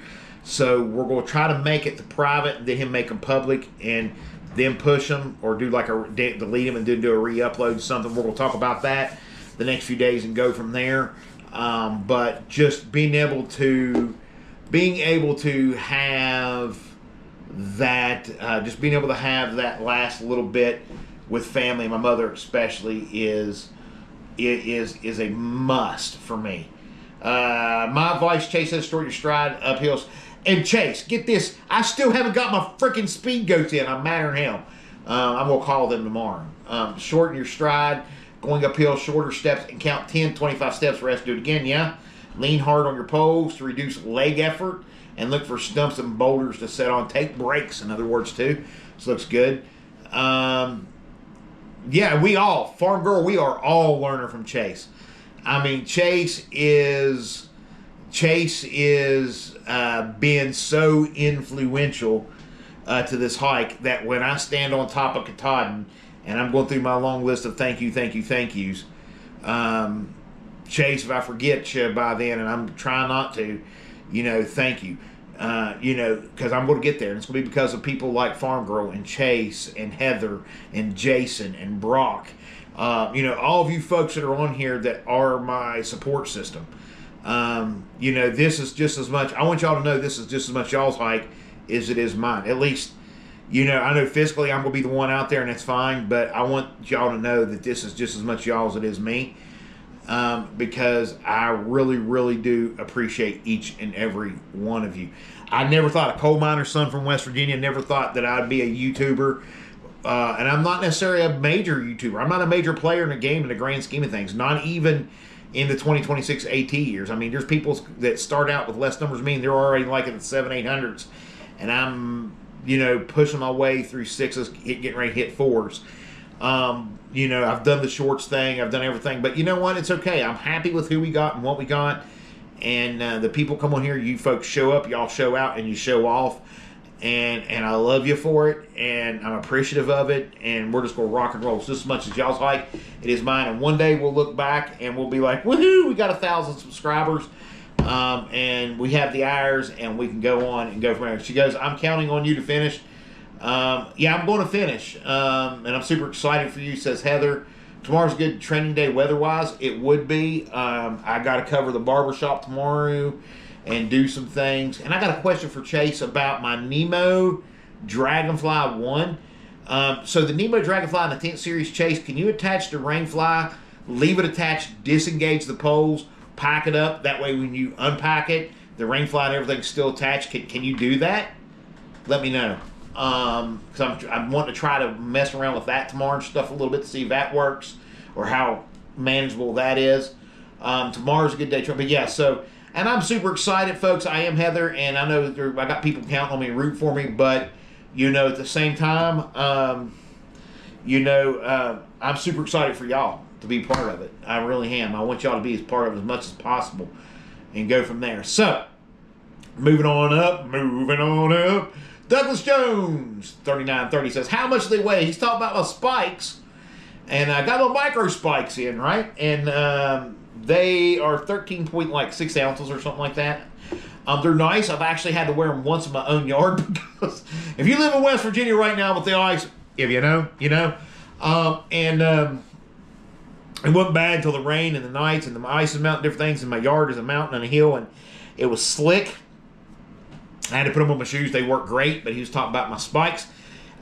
So we're going to try to make it to private, and then him make them public, and then push them, or do like delete them and then do a re-upload something. We're going to talk about that the next few days and go from there. But just being able to have that, just being able to have that last little bit with family, my mother especially, is a must for me. My advice: Chase says, "Shorten your stride up hills." And Chase, get this, I still haven't got my freaking speed goats in. I'm madder than hell. I'm going to call them tomorrow. Shorten your stride, going uphill, shorter steps, and count 10, 25 steps. Rest, do it again, yeah? Lean hard on your poles to reduce leg effort, and look for stumps and boulders to set on. Take breaks, in other words, too. This looks good. Yeah, Farm Girl, we are all learning from Chase. I mean, Chase is being so influential to this hike that when I stand on top of Katahdin and I'm going through my long list of thank yous, Chase, if I forget you by then, and I'm trying not to, thank you. Because I'm going to get there, and it's going to be because of people like Farm Girl and Chase and Heather and Jason and Brock. All of you folks that are on here that are my support system. This is just as much, I want y'all to know this is just as much y'all's hike as it is mine. At least, I know physically I'm going to be the one out there, and that's fine, but I want y'all to know that this is just as much y'all as it is me. Because I really, really do appreciate each and every one of you. I never thought, a coal miner's son from West Virginia, never thought that I'd be a YouTuber. And I'm not necessarily a major YouTuber. I'm not a major player in the game in the grand scheme of things. Not even in the 2026 AT years. I mean, there's people that start out with less numbers than me, and they're already like in the 700-800s. And I'm, pushing my way through 6s, getting ready to hit 4s. I've done the shorts thing. I've done everything. But you know what? It's okay. I'm happy with who we got and what we got. And the people come on here. You folks show up. Y'all show out. And you show off. And I love you for it. And I'm appreciative of it. And we're just going to rock and roll. It's just as much as y'all's hike, it is mine. And one day we'll look back and we'll be like, woohoo, we got 1,000 subscribers. And we have the hours. And we can go on and go from there. She goes, "I'm counting on you to finish." Yeah, I'm going to finish, and I'm super excited for you, says Heather. Tomorrow's a good training day weather-wise. It would be. I got to cover the barbershop tomorrow and do some things. And I got a question for Chase about my Nemo Dragonfly 1. So the Nemo Dragonfly in the 10th series, Chase, can you attach the Rainfly, leave it attached, disengage the poles, pack it up? That way when you unpack it, the Rainfly and everything's still attached. Can you do that? Let me know. Because I'm wanting to try to mess around with that tomorrow and stuff a little bit to see if that works or how manageable that is. Tomorrow's a good day. But yeah, and I'm super excited, folks. I am Heather, and I know I got people counting on me and root for me, but, at the same time, I'm super excited for y'all to be part of it. I really am. I want y'all to be as part of it as much as possible and go from there. So, moving on up. Douglas Jones, 3930, says, "How much do they weigh?" He's talking about my spikes. And I got my micro spikes in, right? And they are 13.6 ounces or something like that. They're nice. I've actually had to wear them once in my own yard because if you live in West Virginia right now with the ice, if you know, It wasn't bad until the rain and the nights and the ice and mountain, different things. And my yard is a mountain and a hill, and it was slick. I had to put them on my shoes. They worked great, but he was talking about my spikes.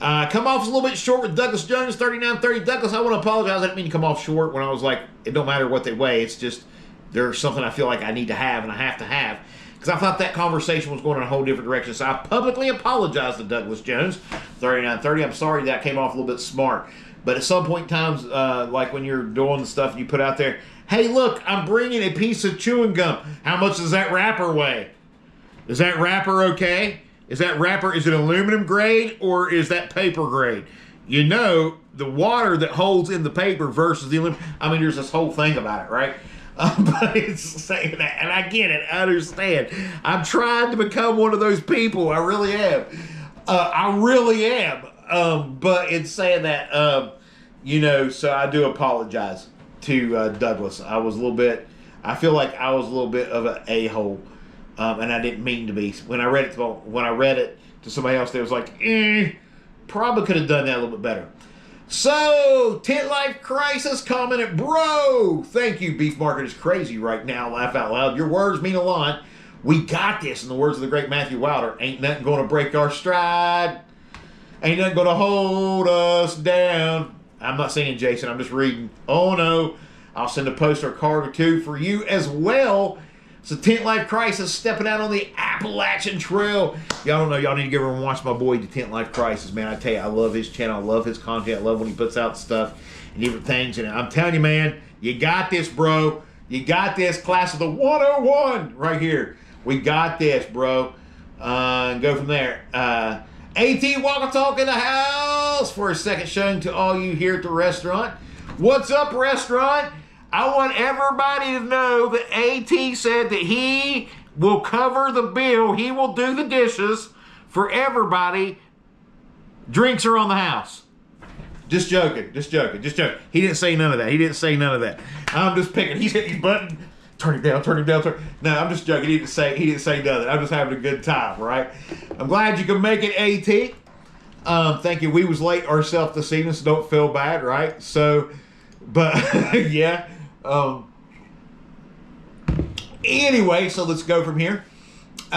Come off a little bit short with Douglas Jones, 3930. Douglas, I want to apologize. I didn't mean to come off short when I was like, it don't matter what they weigh. It's just there's something I feel like I need to have and I have to have. Because I thought that conversation was going in a whole different direction. So I publicly apologize to Douglas Jones, 3930. I'm sorry that came off a little bit smart. But at some point in times, like when you're doing the stuff you put out there, hey, look, I'm bringing a piece of chewing gum. How much does that wrapper weigh? Is that wrapper okay? Is that wrapper, is it aluminum grade or is that paper grade? You know, the water that holds in the paper versus the aluminum. I mean, there's this whole thing about it, right? But it's saying that, and I get it, I understand. I'm trying to become one of those people. I really am. I really am. But it's saying that, you know, so I do apologize to Douglas. I feel like I was a little bit of an a-hole, and I didn't mean to be. When I read it to somebody else, they was like, probably could have done that a little bit better. So, Tent Life Crisis commented, bro, thank you. Beef market is crazy right now. Laugh out loud. Your words mean a lot. We got this. In the words of the great Matthew Wilder, ain't nothing going to break our stride. Ain't nothing going to hold us down. I'm not singing, Jason. I'm just reading. Oh, no. I'll send a post or a card or two for you as well. So, Tent Life Crisis stepping out on the Appalachian Trail. Y'all don't know. Y'all need to go over and watch my boy, the Tent Life Crisis. Man, I tell you, I love his channel. I love his content. I love when he puts out stuff and different things. And I'm telling you, man, you got this, bro. You got this. Class of the 101 right here. We got this, bro. And go from there. AT Walker Talk in the house for a second showing to all you here at the restaurant. What's up, restaurant? I want everybody to know that AT said that he will cover the bill. He will do the dishes for everybody. Drinks are on the house. Just joking. He didn't say none of that. I'm just picking. He's hitting his button. Turn it down. No, I'm just joking. He didn't say nothing. I'm just having a good time, right? I'm glad you could make it, AT. Thank you. We was late ourselves this evening, so don't feel bad, right? So, but yeah. Anyway, so let's go from here. So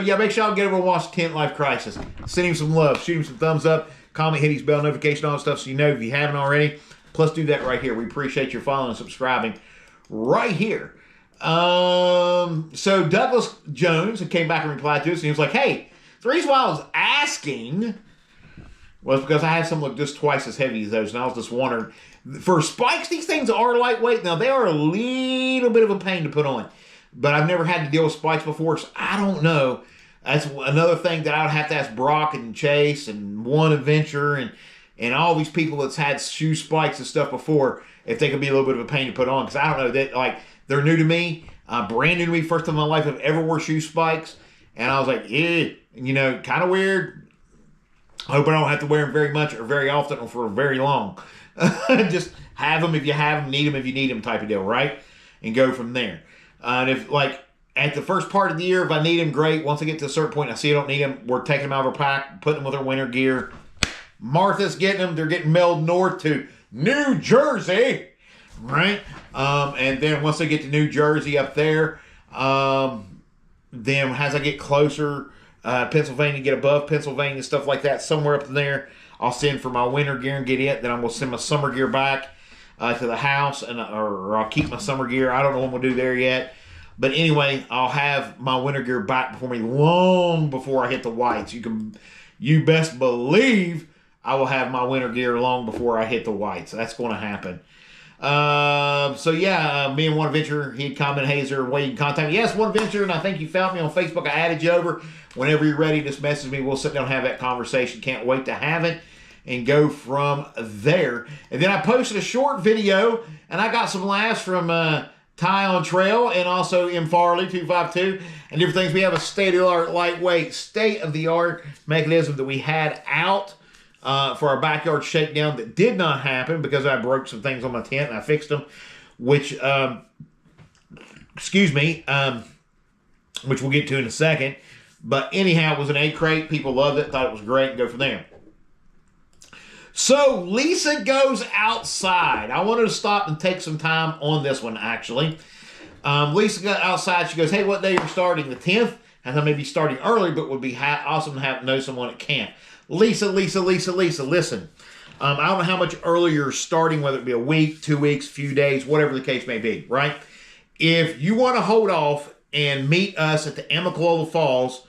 yeah, make sure y'all get over and watch Tent Life Crisis. Send him some love. Shoot him some thumbs up. Comment, hit his bell notification, all that stuff so you know if you haven't already. Plus do that right here. We appreciate your following and subscribing right here. So Douglas Jones came back and replied to us and he was like, hey, the reason why I was asking was because I had some look just twice as heavy as those, and I was just wondering, for spikes, these things are lightweight. Now, they are a little bit of a pain to put on, but I've never had to deal with spikes before, so I don't know. That's another thing that I would have to ask Brock and Chase and One Adventure and all these people that's had shoe spikes and stuff before, if they could be a little bit of a pain to put on, because I don't know, that like they're new to me, brand new to me, first time in my life I've ever wore shoe spikes, and I was like, you know, kind of weird. I hope I don't have to wear them very much or very often or for very long. Just have them if you have them, need them if you need them type of deal, right? And go from there. And if, like, at the first part of the year, if I need them, great. Once I get to a certain point and I see I don't need them, we're taking them out of our pack, putting them with our winter gear. Martha's getting them. They're getting mailed north to New Jersey, right? And then once I get to New Jersey up there, then as I get closer, Pennsylvania, get above Pennsylvania, stuff like that, somewhere up in there, I'll send for my winter gear and get it. Then I'm going to send my summer gear back to the house, or I'll keep my summer gear. I don't know what we'll do there yet. But anyway, I'll have my winter gear back before me long before I hit the whites. You best believe I will have my winter gear long before I hit the whites. That's going to happen. So yeah, me and One Adventure, he had commented, hey, is there a way you can contact me? Yes, One Adventure, and I think you found me on Facebook. I added you over. Whenever you're ready, just message me. We'll sit down and have that conversation. Can't wait to have it and go from there. And then I posted a short video, and I got some laughs from Ty on Trail and also M. Farley 252 and different things. We have a state-of-the-art, lightweight, state-of-the-art mechanism that we had out for our backyard shakedown that did not happen because I broke some things on my tent and I fixed them, which we'll get to in a second. But anyhow, it was an 8 crate. People loved it, thought it was great, and go from there. So Lisa goes outside. I wanted to stop and take some time on this one, actually. Lisa got outside. She goes, hey, what day are you starting? The 10th? And I may be starting early, but would be awesome to know someone at camp. Lisa, listen. I don't know how much earlier you're starting, whether it be a week, 2 weeks, few days, whatever the case may be, right? If you want to hold off and meet us at the Amicalola Falls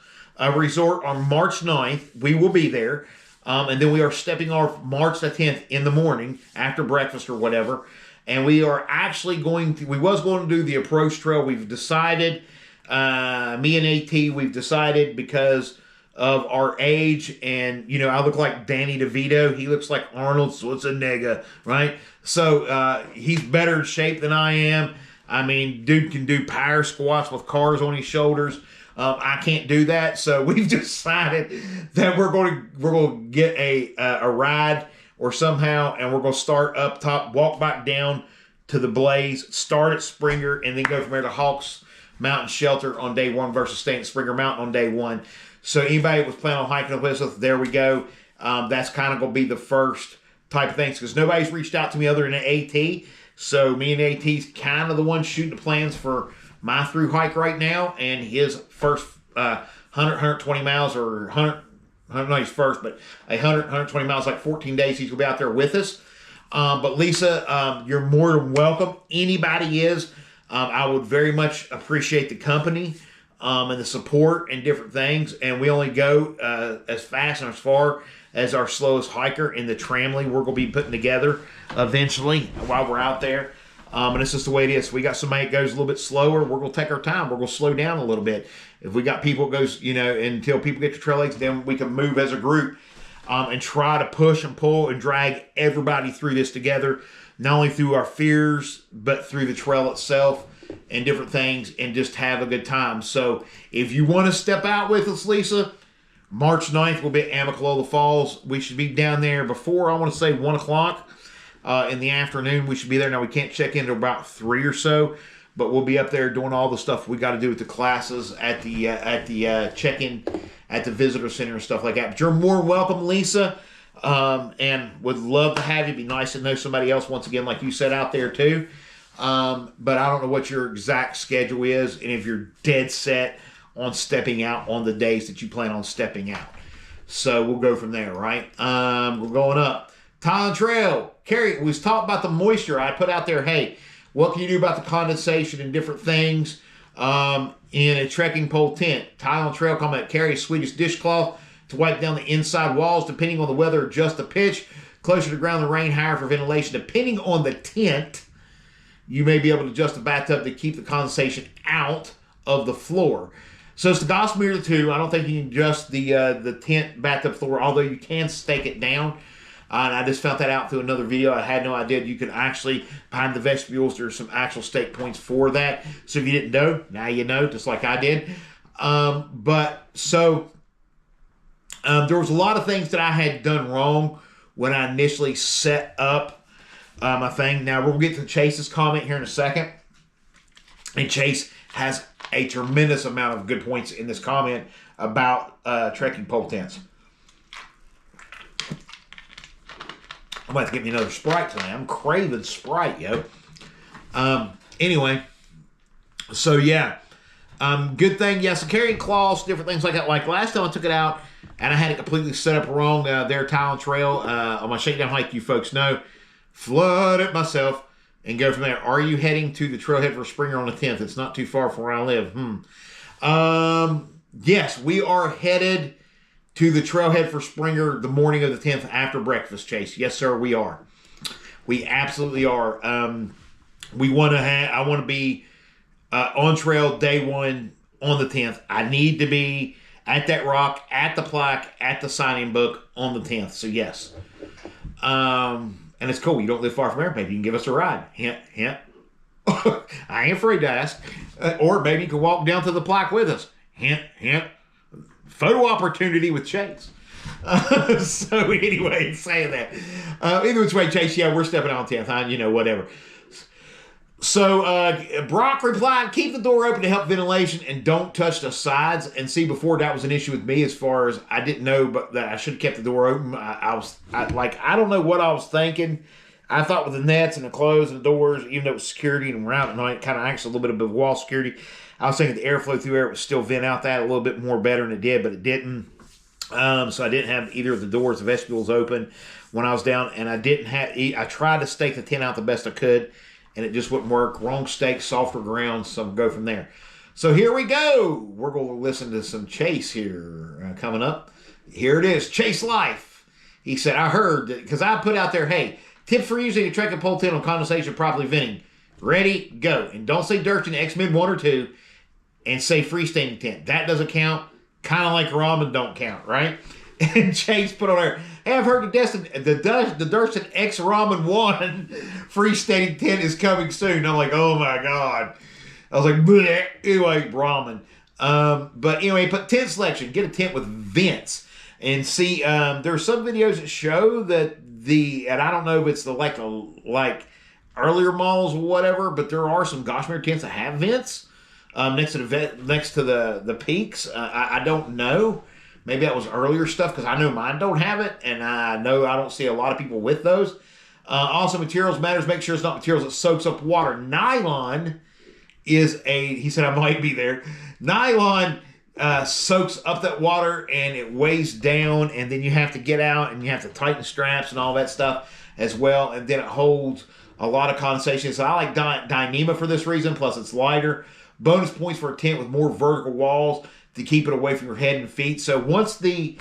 Resort on March 9th, we will be there. And then we are stepping off March the 10th in the morning after breakfast or whatever. And we are actually we was going to do the approach trail. We've decided, me and AT, we've decided because of our age and, I look like Danny DeVito. He looks like Arnold Schwarzenegger, right? So he's better in shape than I am. I mean, dude can do power squats with cars on his shoulders. I can't do that, so we've decided that we're going to get a ride or somehow, and we're going to start up top, walk back down to the Blaze, start at Springer, and then go from there to Hawks Mountain Shelter on day 1 versus staying at Springer Mountain on day 1. So anybody that was planning on hiking with us, there we go. That's kind of going to be the first type of things because nobody's reached out to me other than AT. So me and AT's kind of the one shooting the plans for my through hike right now, and his first 120 miles or 100, not his first, but 120 miles, like 14 days, he's going to be out there with us. But Lisa, you're more than welcome. Anybody is. I would very much appreciate the company and the support and different things. And we only go as fast and as far as our slowest hiker in the tramley we're going to be putting together eventually while we're out there. And it's just the way it is. We got somebody that goes a little bit slower. We're going to take our time. We're going to slow down a little bit. If we got people that goes, until people get to trail legs, then we can move as a group and try to push and pull and drag everybody through this together, not only through our fears, but through the trail itself and different things, and just have a good time. So if you want to step out with us, Lisa, March 9th, we'll be at Amicalola Falls. We should be down there before, I want to say, 1 o'clock. In the afternoon, we should be there. Now, we can't check in until about 3 or so, but we'll be up there doing all the stuff we got to do with the classes at the check-in at the visitor center and stuff like that. But you're more welcome, Lisa, and would love to have you. It'd be nice to know somebody else, once again, like you said, out there too. But I don't know what your exact schedule is, and if you're dead set on stepping out on the days that you plan on stepping out. So we'll go from there, right? We're going up. Thailand Trail. Carrie, we was talking about the moisture. I put out there, hey, what can you do about the condensation and different things in a trekking pole tent? Thailand Trail comment, carry a Swedish dishcloth to wipe down the inside walls, depending on the weather, adjust the pitch. Closer to ground, the rain, higher for ventilation. Depending on the tent, you may be able to adjust the bathtub to keep the condensation out of the floor. So it's the gospel meter 2. I don't think you can adjust the tent bathtub floor, although you can stake it down. And I just found that out through another video. I had no idea you could actually, behind the vestibules, there's some actual stake points for that. So if you didn't know, now you know, just like I did. There was a lot of things that I had done wrong when I initially set up my thing. Now, we'll get to Chase's comment here in a second. And Chase has a tremendous amount of good points in this comment about trekking pole tents. I'm about to get me another Sprite tonight. I'm craving Sprite, yo. Anyway, so yeah. Good thing, yes, carrying cloths, different things like that. Like last time I took it out and I had it completely set up wrong there, Thailand Trail. On my shakedown hike, you folks know, flood it myself and go from there. Are you heading to the trailhead for Springer on the 10th? It's not too far from where I live. Yes, we are headed to the trailhead for Springer the morning of the 10th after breakfast, Chase. Yes, sir, we are. We absolutely are. I want to be on trail day 1 on the 10th. I need to be at that rock, at the plaque, at the signing book on the 10th. So, yes. And it's cool. You don't live far from there. Maybe you can give us a ride. Hint, hint. I ain't afraid to ask. Or maybe you can walk down to the plaque with us. Hint, hint. Photo opportunity with Chase. So anyway, saying that. Either which way, Chase, yeah, we're stepping on 10th. Whatever. So Brock replied, keep the door open to help ventilation and don't touch the sides. And see, before that was an issue with me as far as I didn't know but that I should have kept the door open. I don't know what I was thinking. I thought with the nets and the clothes and the doors, even though it was security and we're out at night, kind of acts a little bit of a wall security. I was thinking the airflow through there would still vent out that a little bit more better than it did, but it didn't. So I didn't have either of the doors, the vestibules open when I was down, and I tried to stake the tent out the best I could, and it just wouldn't work. Wrong stake, softer ground, so we'll go from there. So here we go. We're going to listen to some Chase here coming up. Here it is, Chase Life. He said, I heard, because I put out there, hey, tips for using a trekking pole tent on condensation properly venting. Ready, go. And don't say dirt in X-Mid 1 or 2, and say freestanding tent. That doesn't count. Kind of like ramen don't count, right? And Chase put on there, hey, I've heard the Durston X Ramen 1 freestanding tent is coming soon. I'm like, oh my God. I was like, bleh. Anyway, ramen. But anyway, put tent selection. Get a tent with vents. And see, there are some videos that show that and I don't know if it's the like earlier models or whatever, but there are some Gossamer tents that have vents. Next to the peaks. I don't know. Maybe that was earlier stuff because I know mine don't have it, and I know I don't see a lot of people with those. Also, materials matters. Make sure it's not materials that soaks up water. Nylon he said I might be there. Nylon soaks up that water and it weighs down, and then you have to get out and you have to tighten straps and all that stuff as well, and then it holds a lot of condensation. So I like Dyneema for this reason, plus it's lighter. Bonus points for a tent with more vertical walls to keep it away from your head and feet. So once the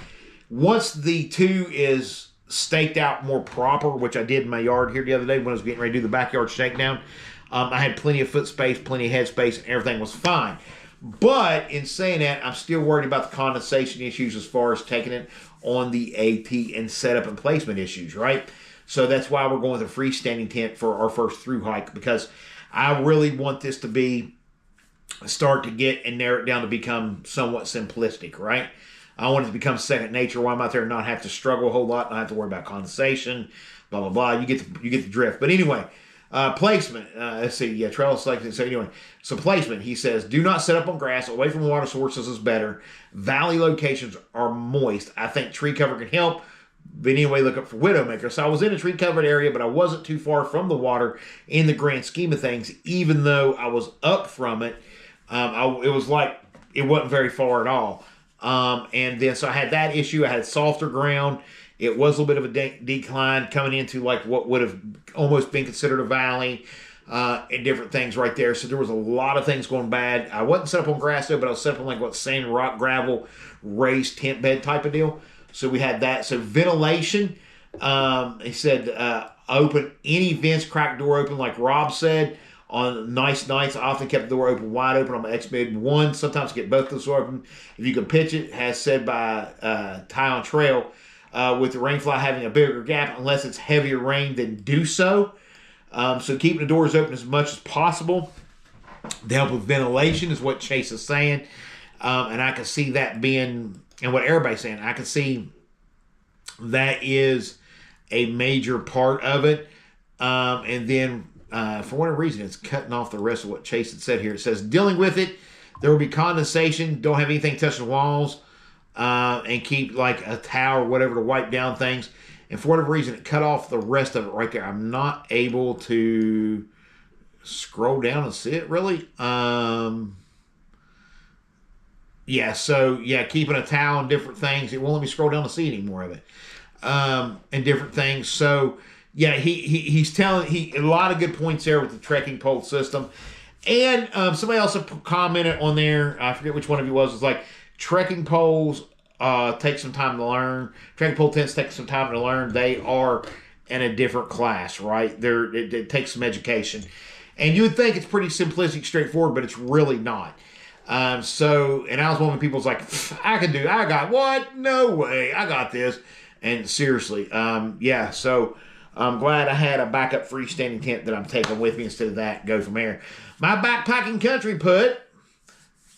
2 is staked out more proper, which I did in my yard here the other day when I was getting ready to do the backyard shakedown, I had plenty of foot space, plenty of head space, and everything was fine. But in saying that, I'm still worried about the condensation issues as far as taking it on the AT and setup and placement issues, right? So that's why we're going with a freestanding tent for our first through hike, because I really want this to start to get and narrow it down to become somewhat simplistic, right? I want it to become second nature while I'm out there and not have to struggle a whole lot, not have to worry about condensation, blah, blah, blah. You get the drift. But anyway, placement. Let's see. Yeah, trail selection. So anyway, placement. He says, do not set up on grass. Away from water sources is better. Valley locations are moist. I think tree cover can help. But anyway, look up for Widowmaker. So I was in a tree-covered area, but I wasn't too far from the water in the grand scheme of things, even though I was up from it. It was like it wasn't very far at all. And then so I had that issue. I had softer ground. It was a little bit of a decline coming into like what would have almost been considered a valley and different things right there. So there was a lot of things going bad. I wasn't set up on grass though, but I was set up on like sand, rock, gravel, raised tent bed type of deal. So we had that. So ventilation, he said open any vents, crack door open like Rob said. On nice nights, I often kept the door wide open on my X-Mid 1. Sometimes get both those open. If you can pitch it, as said by Ty on Trail, with the rainfly having a bigger gap, unless it's heavier rain, then do so. So keeping the doors open as much as possible to help with ventilation is what Chase is saying. And I can see that being, and what everybody's saying, I can see that is a major part of it. And then, for whatever reason, it's cutting off the rest of what Chase had said here. It says, dealing with it, there will be condensation. Don't have anything touching the walls. And keep like a towel or whatever to wipe down things. And for whatever reason, it cut off the rest of it right there. I'm not able to scroll down and see it really. Yeah, so yeah, keeping a towel and different things. It won't let me scroll down to see any more of it. And different things. So yeah, he's telling a lot of good points there with the trekking pole system. And somebody else commented on there, I forget which one of you was like, trekking poles take some time to learn. Trekking pole tents take some time to learn. They are in a different class, right? It takes some education. And you would think it's pretty simplistic, straightforward, but it's really not. And I was one of the people who's like, I got what? No way. I got this. And seriously, yeah, so I'm glad I had a backup freestanding tent that I'm taking with me instead of that. Go from there. My backpacking country put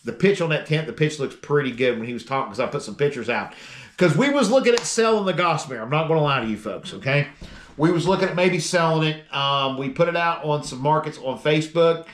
the pitch on that tent. The pitch looks pretty good when he was talking because I put some pictures out. Because we was looking at selling the Gossamer. I'm not going to lie to you folks, okay? we was looking at maybe selling it. We put it out on some markets on Facebook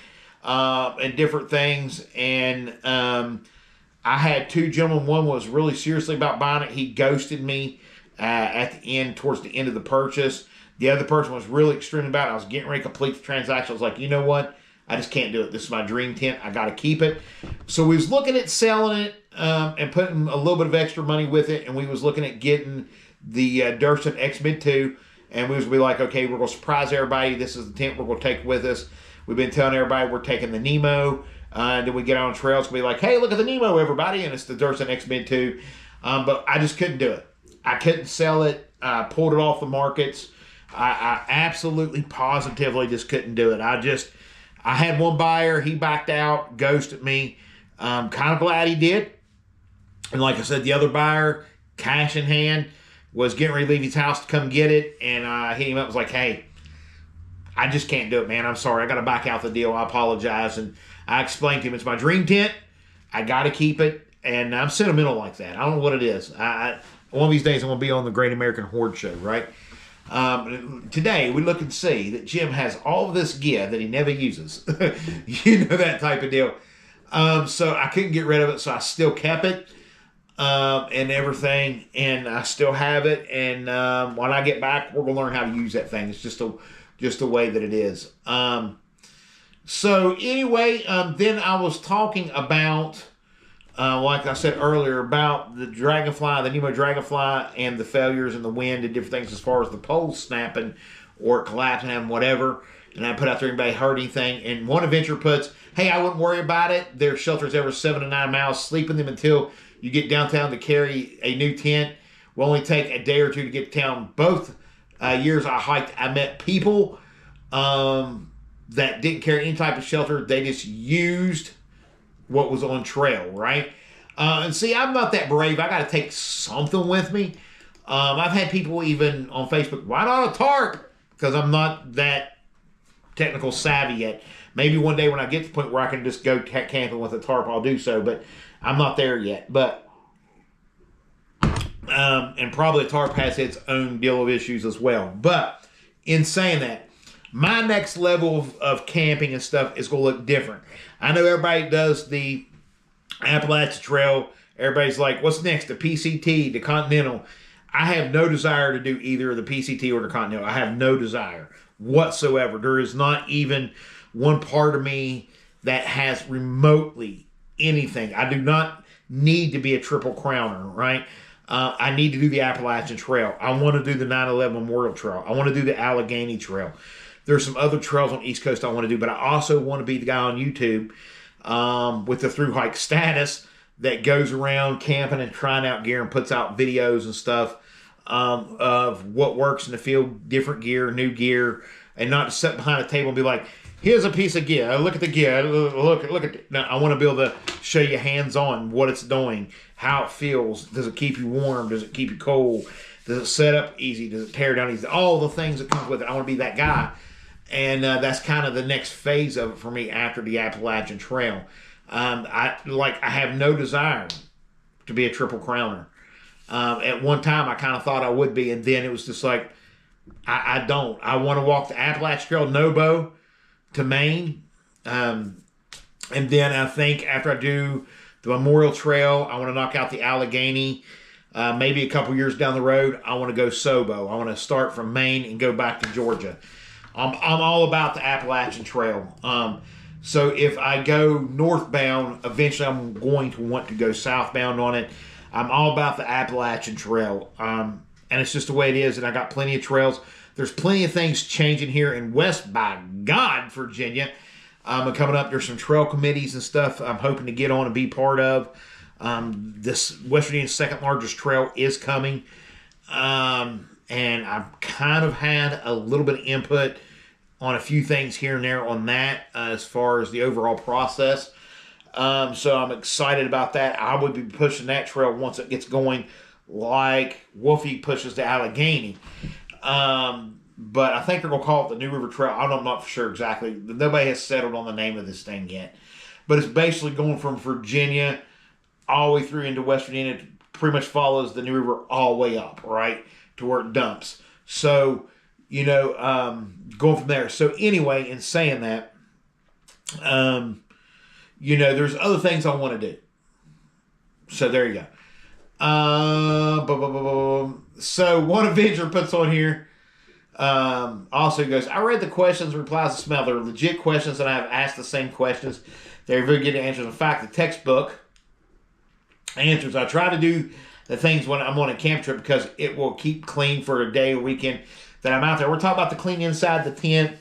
and different things. And I had two gentlemen. One was really seriously about buying it. He ghosted me at the end, towards the end of the purchase. The other person was really extreme about it. I was getting ready to complete the transaction. I was like, you know what? I just can't do it. This is my dream tent. I got to keep it. So we was looking at selling it and putting a little bit of extra money with it. And we was looking at getting the Durson X-Mid 2. And we was be like, okay, we're going to surprise everybody. This is the tent we're going to take with us. We've been telling everybody we're taking the Nemo. And then we get on trails and be like, hey, look at the Nemo, everybody. And it's the Durson X-Mid 2. But I just couldn't do it. I couldn't sell it. I pulled it off the markets. I absolutely, positively just couldn't do it. I had one buyer. He backed out, ghosted me. Kind of glad he did. And like I said, the other buyer, cash in hand, was getting ready to leave his house to come get it. And I hit him up, was like, hey, I just can't do it, man. I'm sorry. I got to back out the deal. I apologize. And I explained to him, it's my dream tent. I got to keep it. And I'm sentimental like that. I don't know what it is. One of these days, I'm going to be on the Great American Horde show, right? Today, we look and see that Jim has all of this gear that he never uses. You know, that type of deal. So I couldn't get rid of it, so I still kept it and everything, and I still have it. And when I get back, we're going to learn how to use that thing. It's just the way that it is. So anyway, then I was talking about, like I said earlier, about the Dragonfly, the Nemo Dragonfly, and the failures and the wind and different things as far as the poles snapping or collapsing and whatever. And I put out there, anybody heard anything? And one adventure puts, hey, I wouldn't worry about it. Their shelter's every 7 to 9 miles. Sleep in them until you get downtown to carry a new tent. Will only take a day or two to get to town. Both years I hiked, I met people that didn't carry any type of shelter. They just used what was on trail, right? And see, I'm not that brave. I got to take something with me. I've had people even on Facebook, why not a tarp? Because I'm not that technical savvy yet. Maybe one day when I get to the point where I can just go camping with a tarp, I'll do so. But I'm not there yet. But and probably a tarp has its own deal of issues as well. But in saying that, my next level of camping and stuff is going to look different. I know everybody does the Appalachian Trail. Everybody's like, what's next? The PCT, the Continental. I have no desire to do either the PCT or the Continental. I have no desire whatsoever. There is not even one part of me that has remotely anything. I do not need to be a triple crowner, right? I need to do the Appalachian Trail. I want to do the 9/11 Memorial Trail. I want to do the Allegheny Trail. There's some other trails on the East Coast I want to do, but I also want to be the guy on YouTube with the thru-hike status that goes around camping and trying out gear and puts out videos and stuff of what works in the field, different gear, new gear, and not to sit behind a table and be like, here's a piece of gear. Look at the gear. Look at it. Now, I want to be able to show you hands-on what it's doing, how it feels. Does it keep you warm? Does it keep you cold? Does it set up easy? Does it tear down easy? All the things that come with it. I want to be that guy. And that's kind of the next phase of it for me after the Appalachian Trail. I have no desire to be a triple crowner. At one time, I kind of thought I would be, and then it was just like, I don't. I want to walk the Appalachian Trail, Nobo, to Maine. And then I think after I do the Memorial Trail, I want to knock out the Allegheny. Maybe a couple years down the road, I want to go Sobo. I want to start from Maine and go back to Georgia. I'm all about the Appalachian Trail. So if I go northbound, eventually I'm going to want to go southbound on it. I'm all about the Appalachian Trail. And it's just the way it is. And I got plenty of trails. There's plenty of things changing here in West, by God, Virginia. Coming up, there's some trail committees and stuff I'm hoping to get on and be part of. This West Virginia's second largest trail is coming. And I've kind of had a little bit of input on a few things here and there on that as far as the overall process. So I'm excited about that. I would be pushing that trail once it gets going, like Wolfie pushes the Allegheny. But I think they're going to call it the New River Trail. I'm not for sure exactly. Nobody has settled on the name of this thing yet. But it's basically going from Virginia all the way through into West Virginia. It pretty much follows the New River all the way up, right, to where it dumps. So going from there. So anyway, in saying that, there's other things I want to do. So there you go. So one Avenger puts on here, also goes, I read the questions and replies to Smell. They're legit questions, and I have asked the same questions. They're very good answers. In fact, the textbook answers. I try to do the things when I'm on a camp trip because it will keep clean for a day or weekend that I'm out there. We're talking about the clean inside the tent,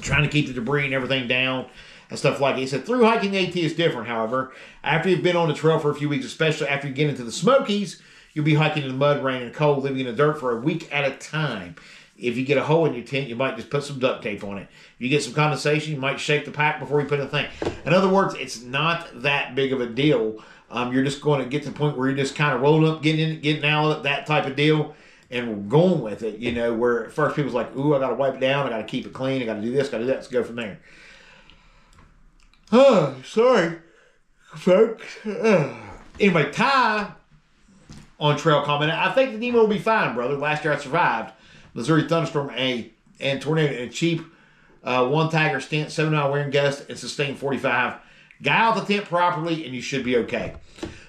trying to keep the debris and everything down and stuff like that. He said, through hiking AT is different, however. After you've been on the trail for a few weeks, especially after you get into the Smokies, you'll be hiking in the mud, rain, and cold, living in the dirt for a week at a time. If you get a hole in your tent, you might just put some duct tape on it. If you get some condensation, you might shake the pack before you put in the thing. In other words, it's not that big of a deal. You're just going to get to the point where you're just kind of rolling up, getting in, getting out of it, that type of deal, and going with it, where at first people's like, ooh, I got to wipe it down, I got to keep it clean, I got to do this, got to do that, let's go from there. Oh, sorry, folks. Anyway, Ty on trail commented, I think the Nemo will be fine, brother. Last year I survived Missouri thunderstorm and tornado and cheap one tagger stint, 7-mile wind gust, and sustained 45. Guy out the tent properly, and you should be okay.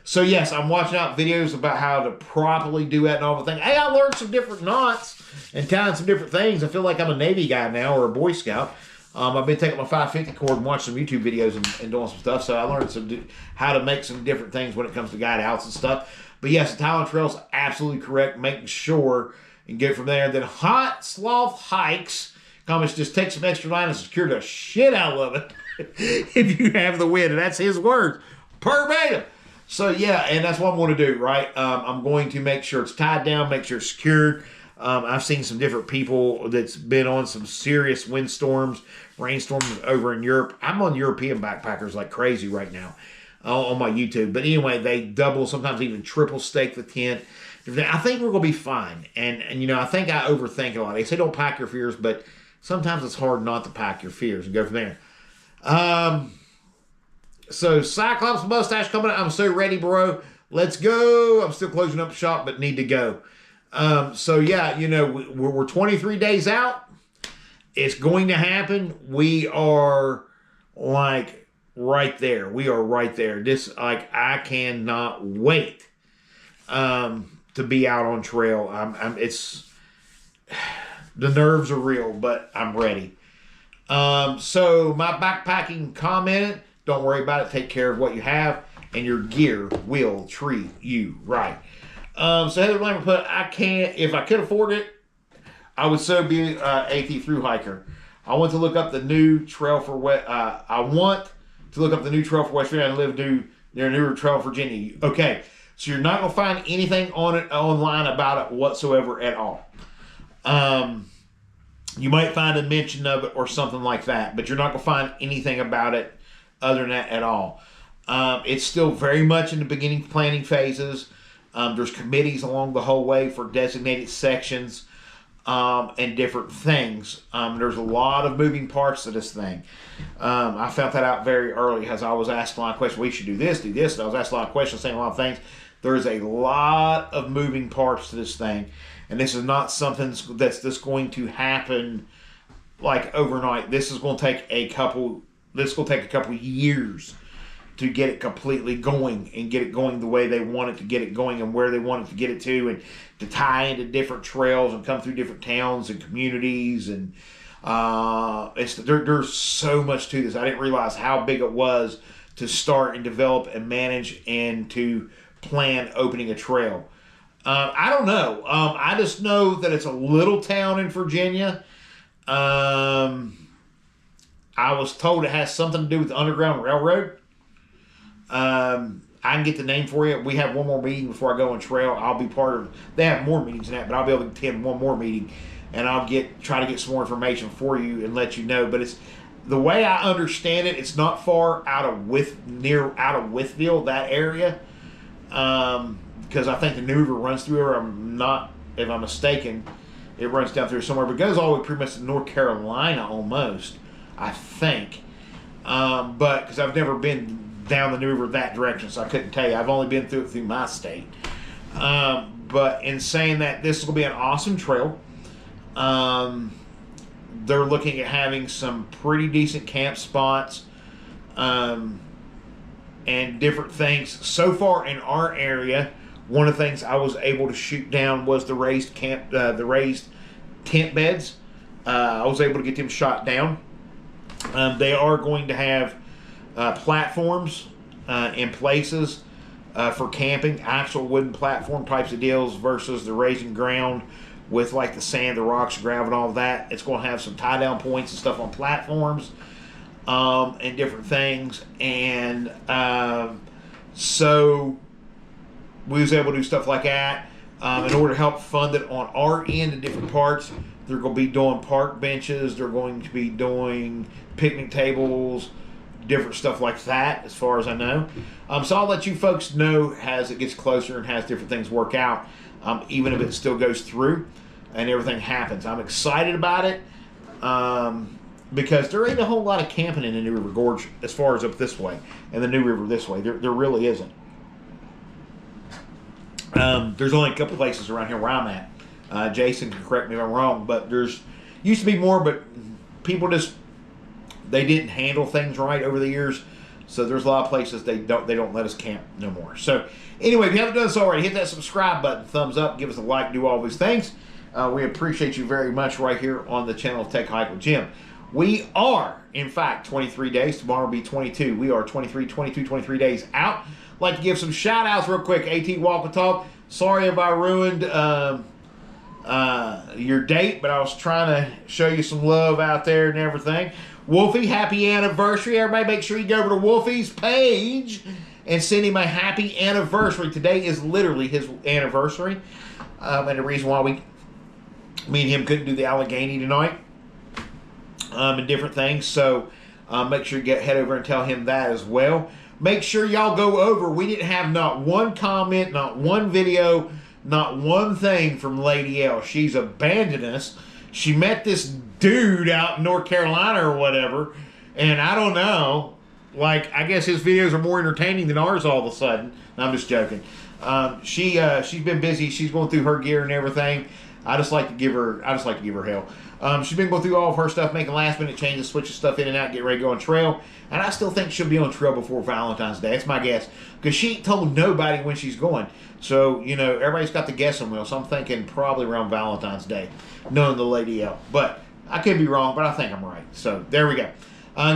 So yes, I'm watching out videos about how to properly do that and all the thing. Hey, I learned some different knots and tying some different things. I feel like I'm a Navy guy now or a Boy Scout. I've been taking my 550 cord and watching some YouTube videos and doing some stuff. So I learned how to make some different things when it comes to guide outs and stuff. But yes, the tie on trail is absolutely correct. Making sure and get from there. Then Hot Sloth Hikes comments, just take some extra line and secure the shit out of it if you have the wind. And that's his words. Verbatim. So yeah, and that's what I'm going to do, right? I'm going to make sure it's tied down, make sure it's secured. I've seen some different people that's been on some serious windstorms, rainstorms over in Europe. I'm on European backpackers like crazy right now on my YouTube. But anyway, they double, sometimes even triple stake the tent. I think we're going to be fine. And I think I overthink a lot. They say don't pack your fears, but sometimes it's hard not to pack your fears and go from there. So Cyclops Mustache coming up. I'm so ready, bro. Let's go. I'm still closing up shop, but need to go. So yeah, we're 23 days out. It's going to happen. We are like right there. We are right there. I cannot wait to be out on trail. It's the nerves are real, but I'm ready. So my backpacking comment, don't worry about it. Take care of what you have, and your gear will treat you right. So Heather Lambert put, if I could afford it, I would so be AT through hiker. I want to look up the new trail for West Virginia and live near New Trail, Virginia. Okay, so you're not gonna find anything on it online about it whatsoever at all. You might find a mention of it or something like that, but you're not gonna find anything about it other than that at all. It's still very much in the beginning planning phases. There's committees along the whole way for designated sections and different things. There's a lot of moving parts to this thing. I found that out very early as I was asked a lot of questions. We should do this. And I was asked a lot of questions, saying a lot of things. There's a lot of moving parts to this thing. And this is not something that's just going to happen like overnight. This is going to take a couple years to get it completely going and get it going the way they want it to get it going and where they want it to get it to, and to tie into different trails and come through different towns and communities. And there's so much to this. I didn't realize how big it was to start and develop and manage and to plan opening a trail. I don't know. I just know that it's a little town in Virginia. I was told it has something to do with the Underground Railroad. I can get the name for you. We have one more meeting before I go on trail. I'll be part of. They have more meetings than that, but I'll be able to attend one more meeting, and I'll try to get some more information for you and let you know. But it's the way I understand it. It's not far out of Withville, that area, because I think the New River runs through there. If I'm mistaken, it runs down through somewhere, but it goes all the way pretty much to North Carolina almost, I think. But because I've never been down the New River that direction, so I couldn't tell you. I've only been through my state. But in saying that, this will be an awesome trail. They're looking at having some pretty decent camp spots and different things. So far in our area, one of the things I was able to shoot down was the raised tent beds. I was able to get them shot down. They are going to have platforms in places for camping, actual wooden platform types of deals versus the raising ground with like the sand, the rocks, the gravel, and all of that. It's going to have some tie down points and stuff on platforms and different things. And so we was able to do stuff like that. In order to help fund it on our end in different parts, they're going to be doing park benches. They're going to be doing picnic tables, different stuff like that, as far as I know. So I'll let you folks know as it gets closer and has different things work out, even if it still goes through and everything happens. I'm excited about it because there ain't a whole lot of camping in the New River Gorge as far as up this way and the New River this way. There really isn't. There's only a couple places around here where I'm at. Jason can correct me if I'm wrong, but there's used to be more, but people they didn't handle things right over the years. So there's a lot of places they don't let us camp no more. So anyway, if you haven't done so already, hit that subscribe button, thumbs up, give us a like, do all these things. We appreciate you very much right here on the channel of Take a Hike with Jim. We are, in fact, 23 days. Tomorrow will be 22. We are 23 days out. I'd like to give some shout outs real quick. AT Walk and Talk. Sorry if I ruined your date, but I was trying to show you some love out there and everything. Wolfie, happy anniversary. Everybody make sure you go over to Wolfie's page and send him a happy anniversary. Today is literally his anniversary. And the reason why me and him couldn't do the Allegheny tonight and different things. So make sure you head over and tell him that as well. Make sure y'all go over. We didn't have not one comment, not one video, not one thing from Lady L. She's abandoned us. She met this dude out in North Carolina or whatever, and I don't know. Like, I guess his videos are more entertaining than ours all of a sudden. No, I'm just joking. She's been busy. She's going through her gear and everything. I just like to give her hell. She's been going through all of her stuff, making last minute changes, switching stuff in and out, get ready to go on trail. And I still think she'll be on trail before Valentine's Day. That's my guess. Because she ain't told nobody when she's going. So, you know, everybody's got the guessing wheel. So I'm thinking probably around Valentine's Day, knowing the Lady L. But I could be wrong, but I think I'm right. So there we go.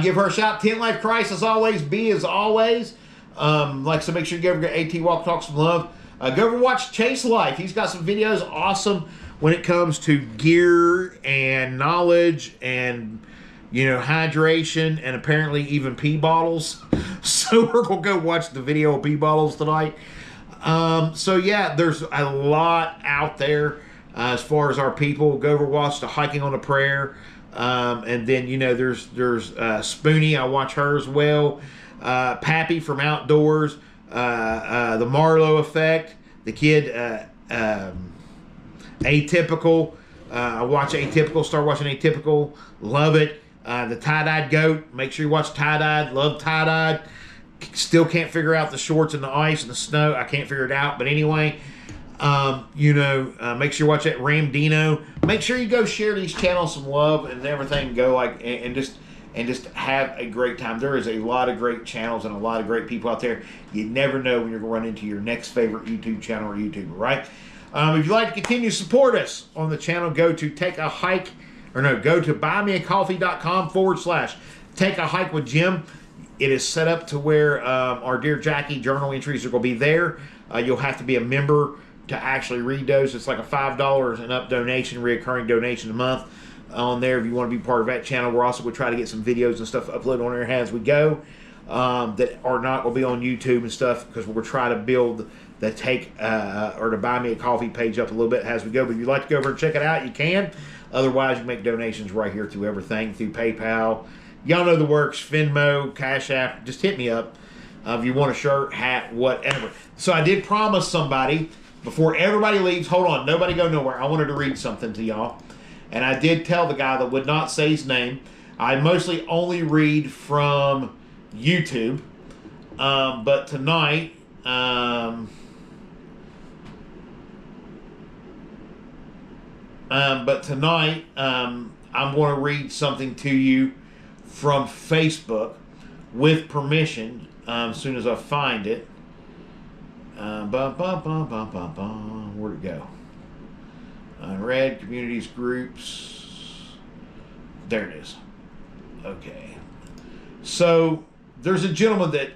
Give her a shout. 10 Life Christ as always. B as always. So make sure you go over to AT Walk, talk some love. Go over and watch Chase Life. He's got some videos awesome when it comes to gear and knowledge and, you know, hydration and apparently even pee bottles. So we're going to go watch the video of pee bottles tonight. So yeah, there's a lot out there as far as our people. Go over watch the Hiking on a Prayer. And then, you know, there's Spoonie. I watch her as well. Pappy from Outdoors. The Marlowe Effect. The kid, Atypical. I watch Atypical. Start watching Atypical. Love it. The Tie-Dyed Goat. Make sure you watch Tie-Dyed. Love Tie-Dyed. Still can't figure out the shorts and the ice and the snow. I can't figure it out. But anyway, make sure you watch that Ramdino. Make sure you go share these channels some love and everything. Go like and just have a great time. There is a lot of great channels and a lot of great people out there. You never know when you're going to run into your next favorite YouTube channel or YouTuber, right? If you'd like to continue to support us on the channel, go to go to buymeacoffee.com/Take a Hike with Jim. It is set up to where our Dear Jackie journal entries are going to be there. You'll have to be a member to actually read those. It's like a $5 and up donation, reoccurring donation a month on there if you want to be part of that channel. We're also going to try to get some videos and stuff uploaded on there as we go that are not going to be on YouTube and stuff because we're trying to build the or the Buy Me a Coffee page up a little bit as we go. But if you'd like to go over and check it out, you can. Otherwise, you make donations right here through everything, through PayPal. Y'all know the works, Venmo, Cash App. Just hit me up if you want a shirt, hat, whatever. So I did promise somebody before everybody leaves. Hold on, nobody go nowhere. I wanted to read something to y'all. And I did tell the guy that would not say his name. I mostly only read from YouTube. But tonight, But tonight, I'm going to read something to you from Facebook with permission, as soon as I find it. Where'd it go? Unread, communities, groups. There it is. Okay. So, there's a gentleman that,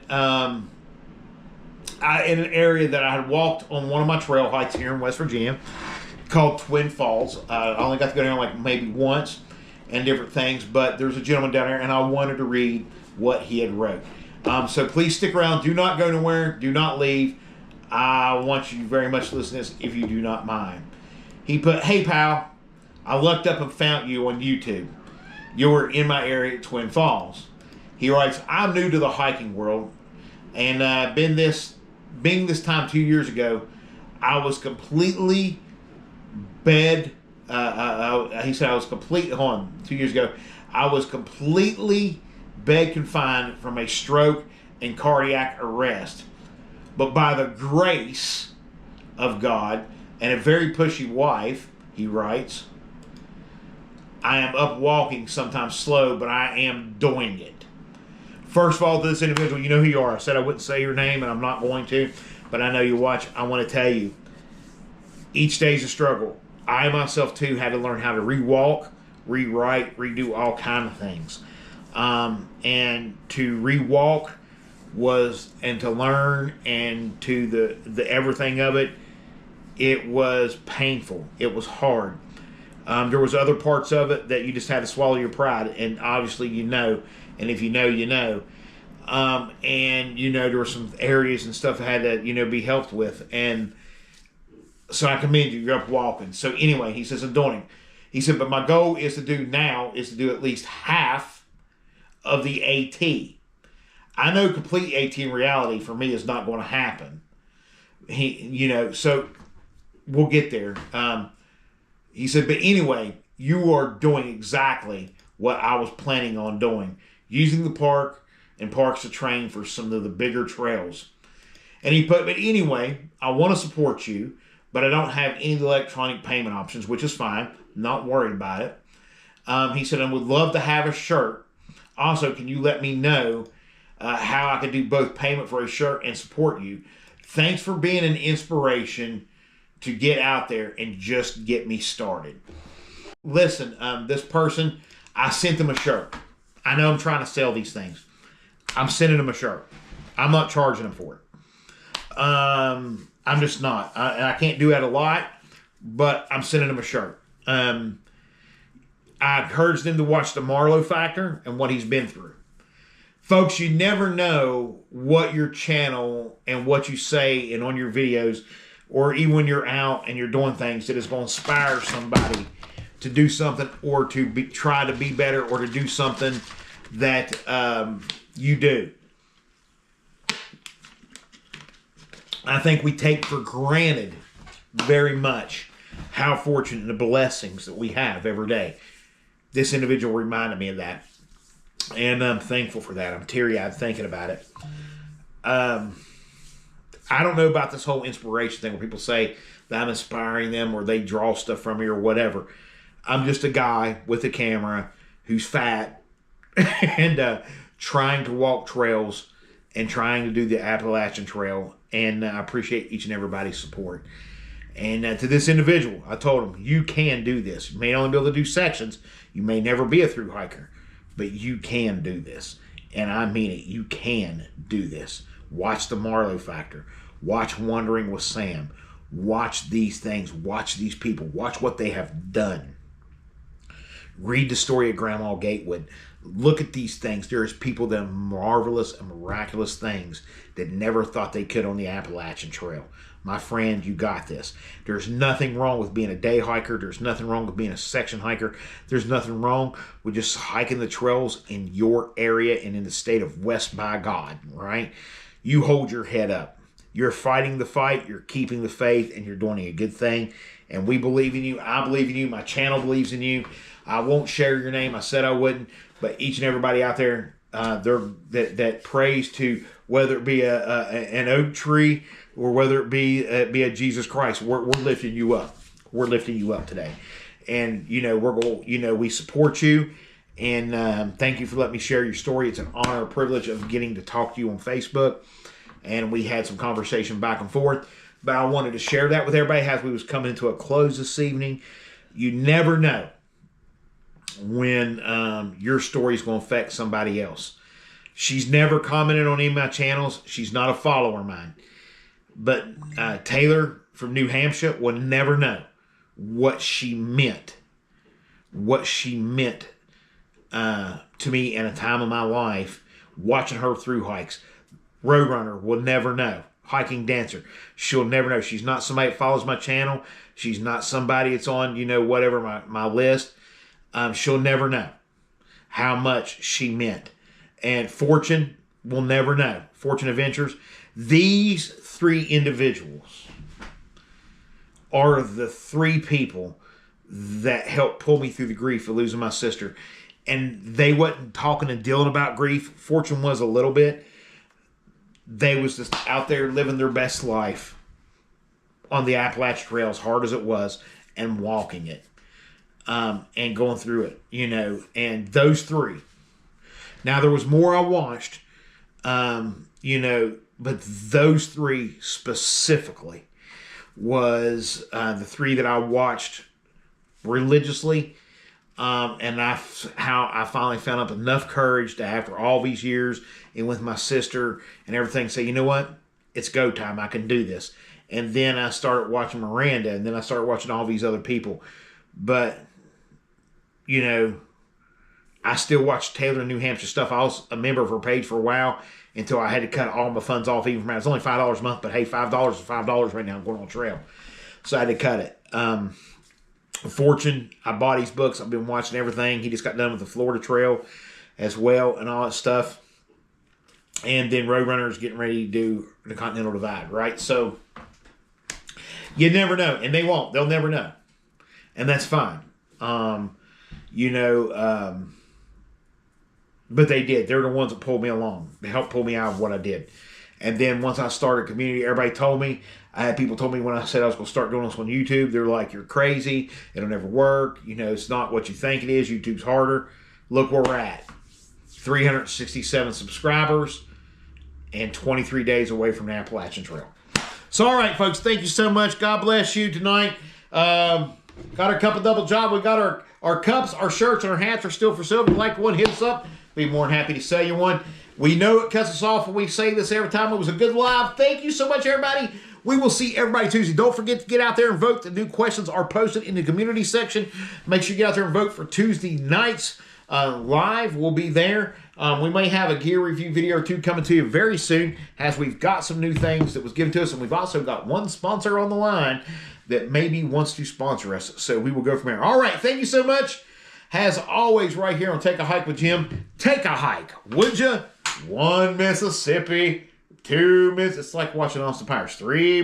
in an area that I had walked on one of my trail hikes here in West Virginia, called Twin Falls. I only got to go down like maybe once and different things, but there's a gentleman down there, and I wanted to read what he had wrote. So please stick around. Do not go nowhere. Do not leave. I want you very much to listen to this if you do not mind. He put, "Hey pal, I looked up and found you on YouTube. You were in my area at Twin Falls." He writes, "I'm new to the hiking world, and being this time 2 years ago, I was completely he said I was completely, hold on, 2 years ago, I was completely bed confined from a stroke and cardiac arrest. But by the grace of God and a very pushy wife," he writes, "I am up walking, sometimes slow, but I am doing it." First of all, to this individual, you know who you are. I said I wouldn't say your name, and I'm not going to, but I know you watch. I want to tell you, each day is a struggle. I myself, too, had to learn how to rewalk, rewrite, redo all kind of things. And to rewalk and to learn and to the everything of it, it was painful. It was hard. There was other parts of it that you just had to swallow your pride, and obviously you know, and if you know, you know. And there were some areas and stuff that had to, be helped with, and so I commend you. You're up walking. So anyway, he says, "I'm doing it." He said, "But my goal is to do at least half of the AT. I know complete AT in reality for me is not going to happen." So we'll get there. He said, "But anyway, you are doing exactly what I was planning on doing, using the park and parks to train for some of the bigger trails." And he put, "But anyway, I want to support you, but I don't have any electronic payment options," which is fine. Not worried about it. He said, "I would love to have a shirt. Also, can you let me know how I can do both payment for a shirt and support you? Thanks for being an inspiration to get out there and just get me started." Listen, this person, I sent them a shirt. I know I'm trying to sell these things. I'm sending them a shirt. I'm not charging them for it. I'm just not. I can't do that a lot, but I'm sending them a shirt. I encourage them to watch the Marlowe Factor and what he's been through. Folks, you never know what your channel and what you say and on your videos, or even when you're out and you're doing things, that is going to inspire somebody to do something, or to try to be better, or to do something that you do. I think we take for granted very much how fortunate and the blessings that we have every day. This individual reminded me of that, and I'm thankful for that. I'm teary-eyed thinking about it. I don't know about this whole inspiration thing where people say that I'm inspiring them or they draw stuff from me or whatever. I'm just a guy with a camera who's fat and trying to walk trails and trying to do the Appalachian Trail, and I appreciate each and everybody's support. And to this individual, I told him, you can do this. You may only be able to do sections. You may never be a thru hiker, but you can do this. And I mean it. You can do this. Watch the Marlowe Factor. Watch Wandering with Sam. Watch these things. Watch these people. Watch what they have done. Read the story of Grandma Gatewood. Look at these things. There's people that have marvelous and miraculous things that never thought they could on the Appalachian Trail. My friend, you got this. There's nothing wrong with being a day hiker. There's nothing wrong with being a section hiker. There's nothing wrong with just hiking the trails in your area and in the state of West by God, right? You hold your head up. You're fighting the fight. You're keeping the faith, and you're doing a good thing. And we believe in you. I believe in you. My channel believes in you. I won't share your name. I said I wouldn't. But each and everybody out there that prays to, whether it be an oak tree or whether it be a Jesus Christ, we're lifting you up. We're lifting you up today. And, we support you. And thank you for letting me share your story. It's an honor, a privilege of getting to talk to you on Facebook. And we had some conversation back and forth. But I wanted to share that with everybody as we was coming to a close this evening. You never know when your story is going to affect somebody else. She's never commented on any of my channels. She's not a follower of mine. But Taylor from New Hampshire will never know what she meant. What she meant to me in a time of my life, watching her through hikes. Roadrunner will never know. Hiking dancer, she'll never know. She's not somebody that follows my channel. She's not somebody that's on, whatever my list. She'll never know how much she meant. And Fortune will never know. Fortune Adventures. These 3 individuals are the 3 people that helped pull me through the grief of losing my sister. And they wasn't talking and dealing about grief. Fortune was a little bit. They was just out there living their best life on the Appalachian Trail, as hard as it was, and walking it. And going through it, and those 3. Now, there was more I watched, but those 3 specifically was the 3 that I watched religiously. And how I finally found up enough courage to, after all these years and with my sister and everything, say, you know what? It's go time. I can do this. And then I started watching Miranda, and then I started watching all these other people. But, I still watch Taylor in New Hampshire stuff. I was a member of her page for a while until I had to cut all my funds off even from that. It's only $5 a month, but hey, $5 is $5 right now. I'm going on trail. So I had to cut it. Fortune, I bought his books. I've been watching everything. He just got done with the Florida Trail as well and all that stuff. And then Roadrunner is getting ready to do the Continental Divide, right? So you never know. And they won't. They'll never know. And that's fine. But they did. They're the ones that pulled me along. They helped pull me out of what I did. And then once I started community, everybody told me. I had people told me when I said I was going to start doing this on YouTube, they're like, you're crazy. It'll never work. It's not what you think it is. YouTube's harder. Look where we're at. 367 subscribers and 23 days away from the Appalachian Trail. So, all right, folks, thank you so much. God bless you tonight. Got our cup of double job. We got our cups, our shirts, and our hats are still for sale. If you like one, hit us up. Be more than happy to sell you one. We know it cuts us off when we say this every time. It was a good live. Thank you so much, everybody. We will see everybody Tuesday. Don't forget to get out there and vote. The new questions are posted in the community section. Make sure you get out there and vote for Tuesday nights live. We'll be there. We may have a gear review video or 2 coming to you very soon, as we've got some new things that was given to us, and we've also got one sponsor on the line that maybe wants to sponsor us. So we will go from there. All right. Thank you so much. As always, right here on Take a Hike with Jim. Take a hike, would you? 1 Mississippi, 2 Mississippi. It's like watching Austin Powers. 3